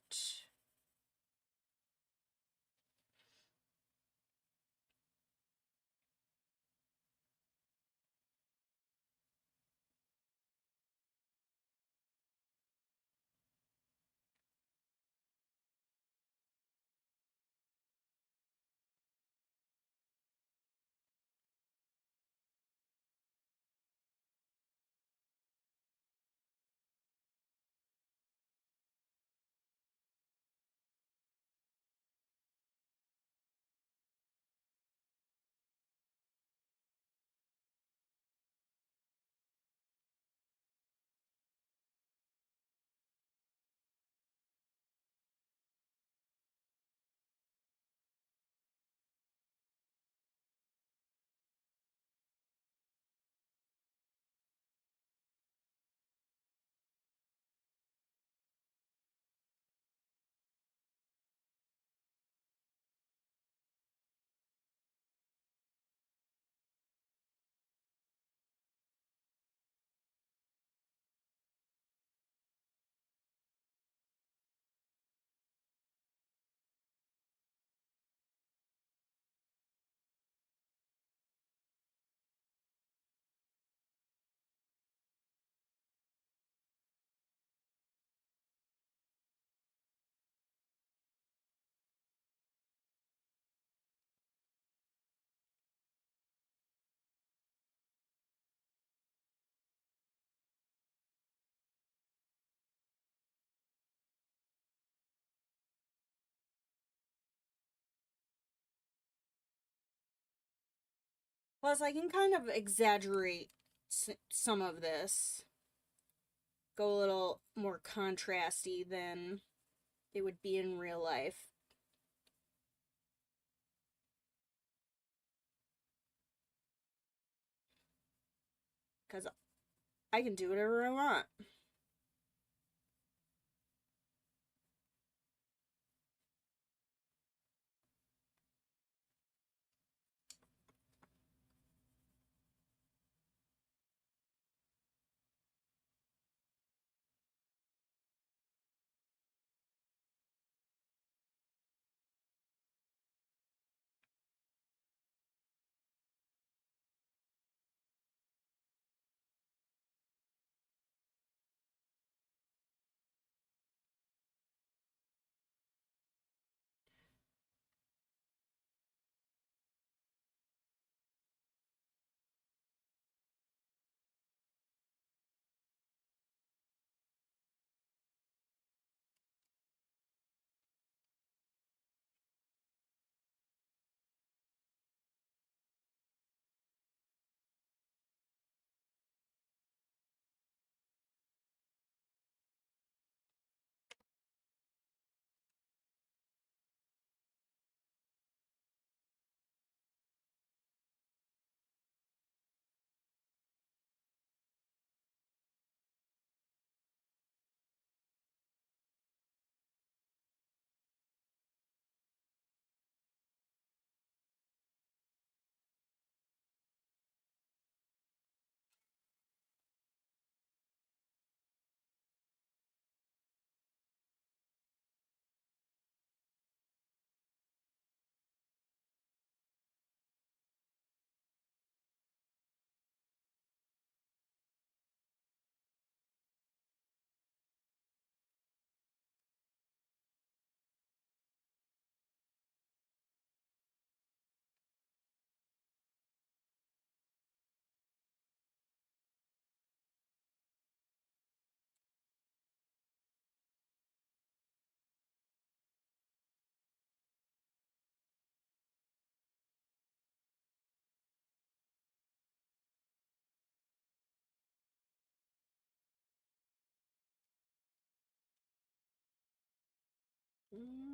Plus, I can kind of exaggerate some of this. Go a little more contrasty than it would be in real life. Because I can do whatever I want. Mm.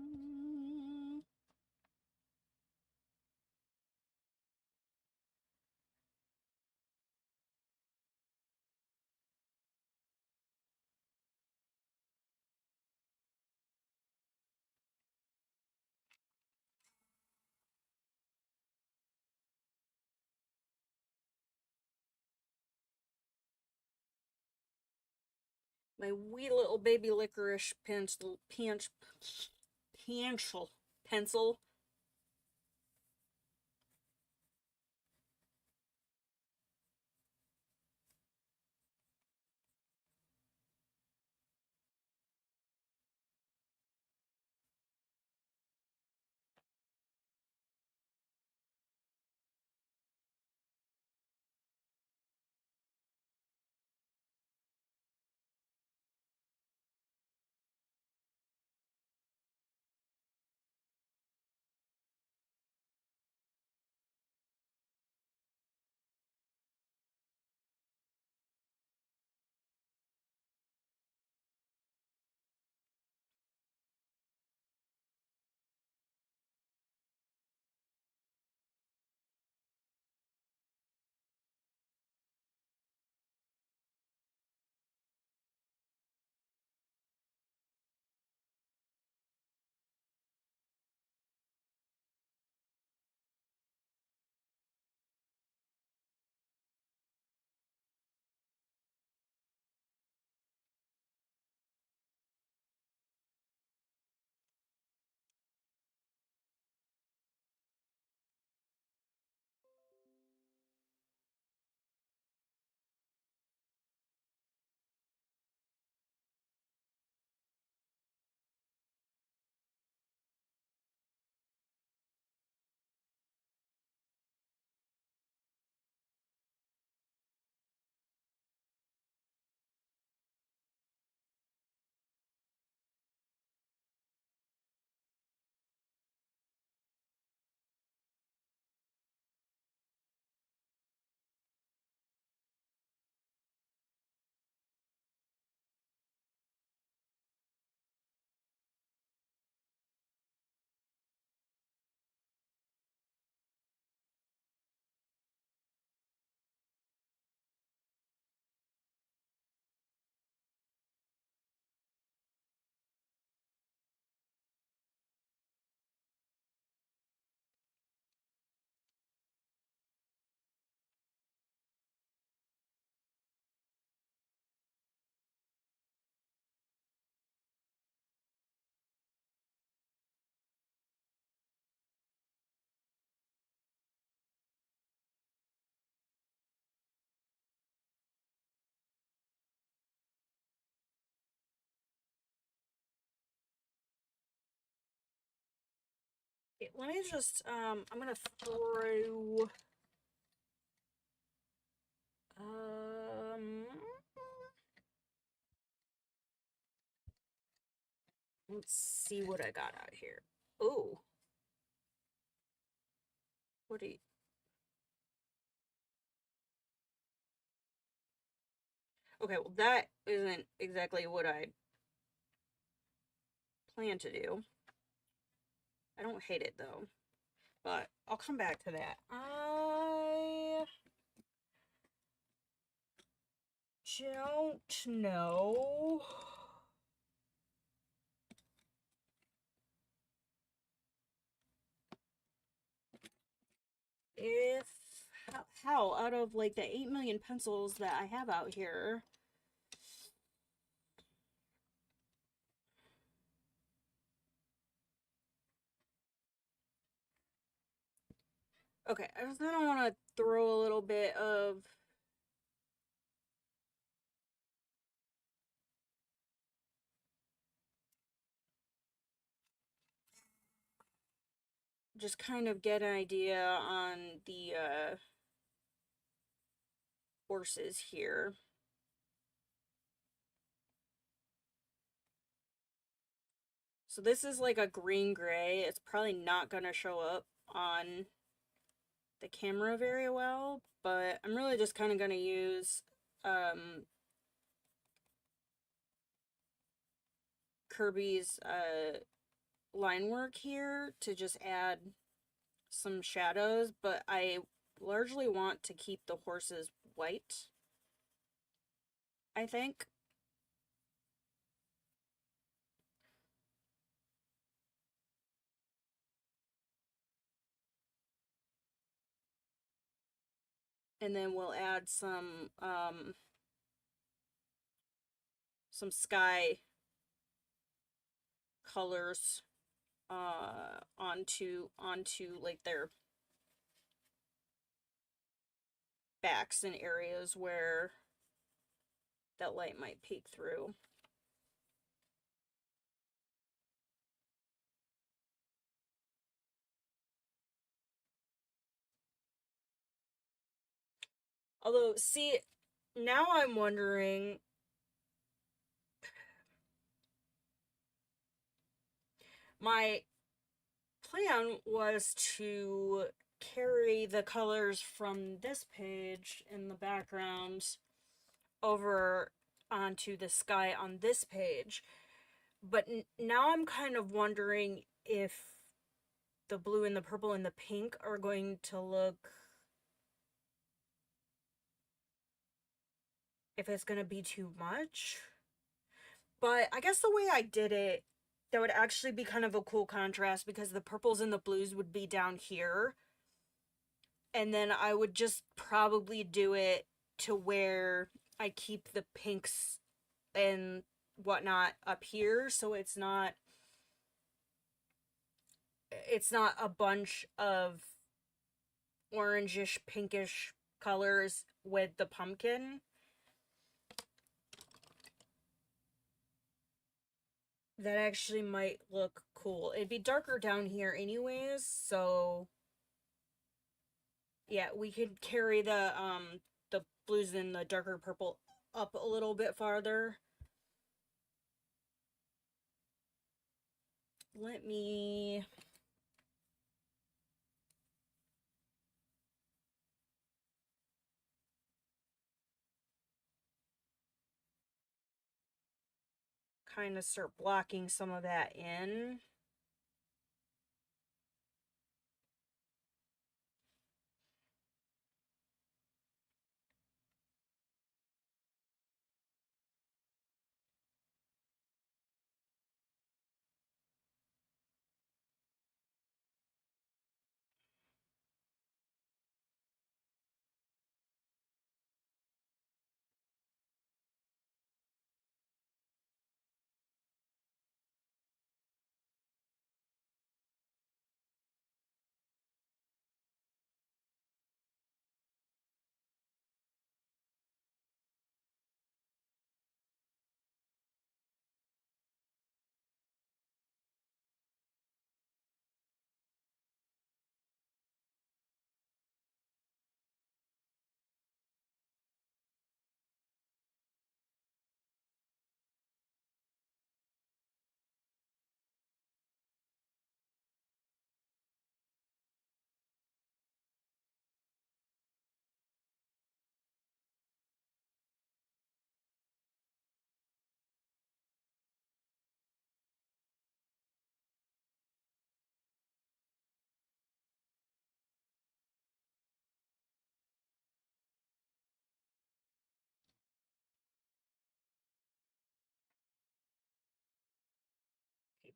My wee little baby licorice pencil. Okay, let me just, I'm gonna throw, um, let's see what I got out here. Oh, what do you, okay, well that isn't exactly what I plan to do. I don't hate it though, but I'll come back to that. I don't know if how out of like the 8 million pencils that I have out here. Okay, I just kind of want to throw a little bit of just kind of get an idea on the horses here. So this is like a green gray. It's probably not going to show up on the camera very well, but I'm really just kind of going to use Kerby's line work here to just add some shadows, but I largely want to keep the horses white, I think. And then we'll add some sky colors onto like their backs and areas where that light might peek through. Although, see, now I'm wondering, my plan was to carry the colors from this page in the background over onto the sky on this page. But now I'm kind of wondering if the blue and the purple and the pink are going to look... if it's going to be too much. But I guess the way I did it, that would actually be kind of a cool contrast, because the purples and the blues would be down here. And then I would just probably do it to where I keep the pinks and whatnot up here, so it's not a bunch of orangish, pinkish colors with the pumpkin. That actually might look cool. It'd be darker down here anyways, so yeah, we could carry the blues and the darker purple up a little bit farther. Let me... kind of start blocking some of that in.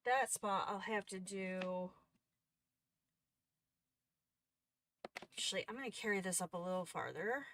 That spot I'll have to do... Actually, I'm going to carry this up a little farther.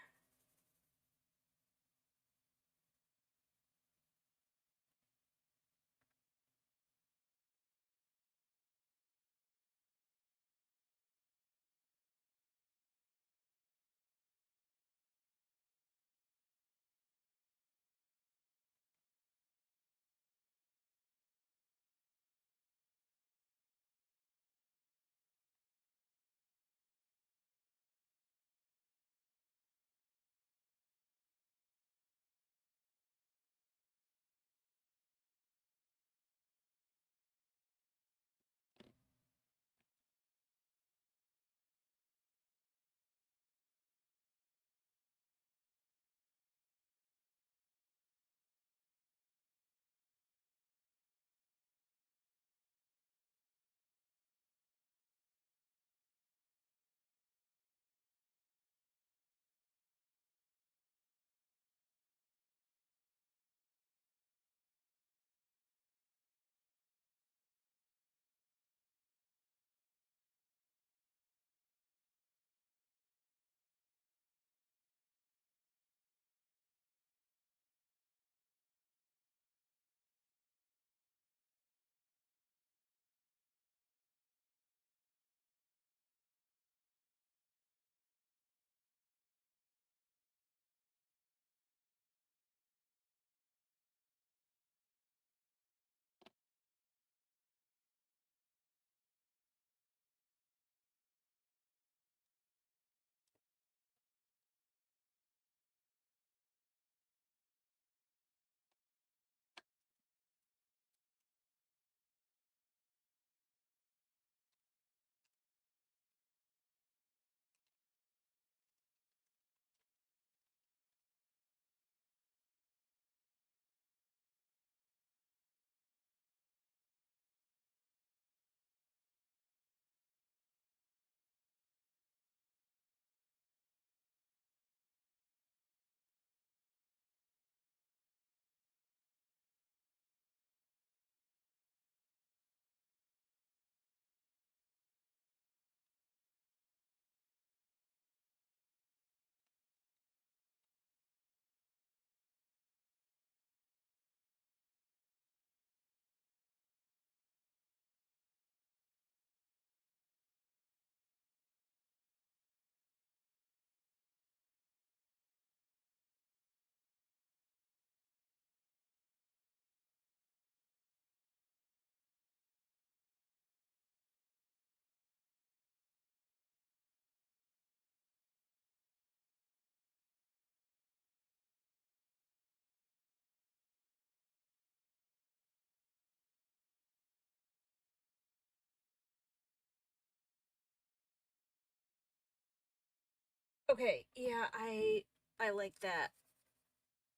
Okay, yeah, I like that.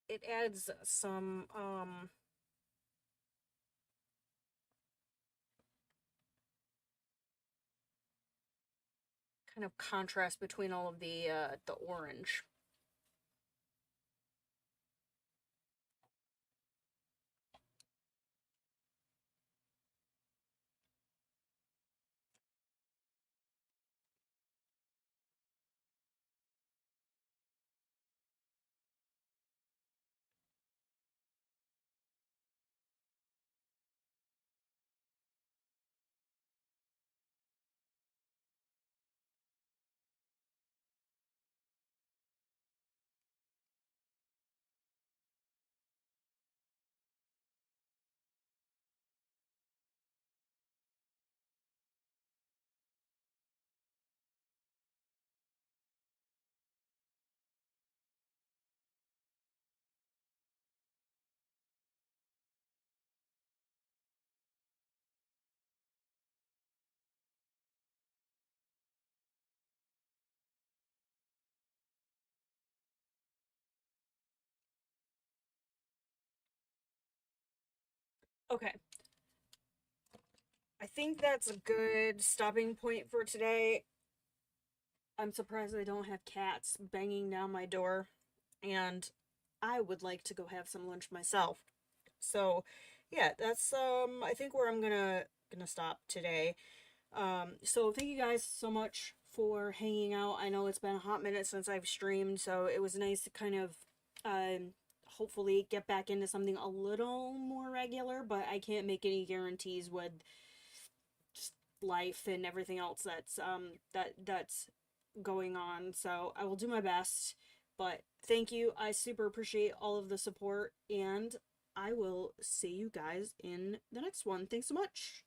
It adds some kind of contrast between all of the orange. Okay, I think that's a good stopping point for today. I'm surprised I don't have cats banging down my door, and I would like to go have some lunch myself. So, yeah, that's I think where I'm gonna stop today. So thank you guys so much for hanging out. I know it's been a hot minute since I've streamed, so it was nice to kind of hopefully get back into something a little more regular, but I can't make any guarantees with just life and everything else that's going on. So I will do my best. But thank you. I super appreciate all of the support, and I will see you guys in the next one. Thanks so much.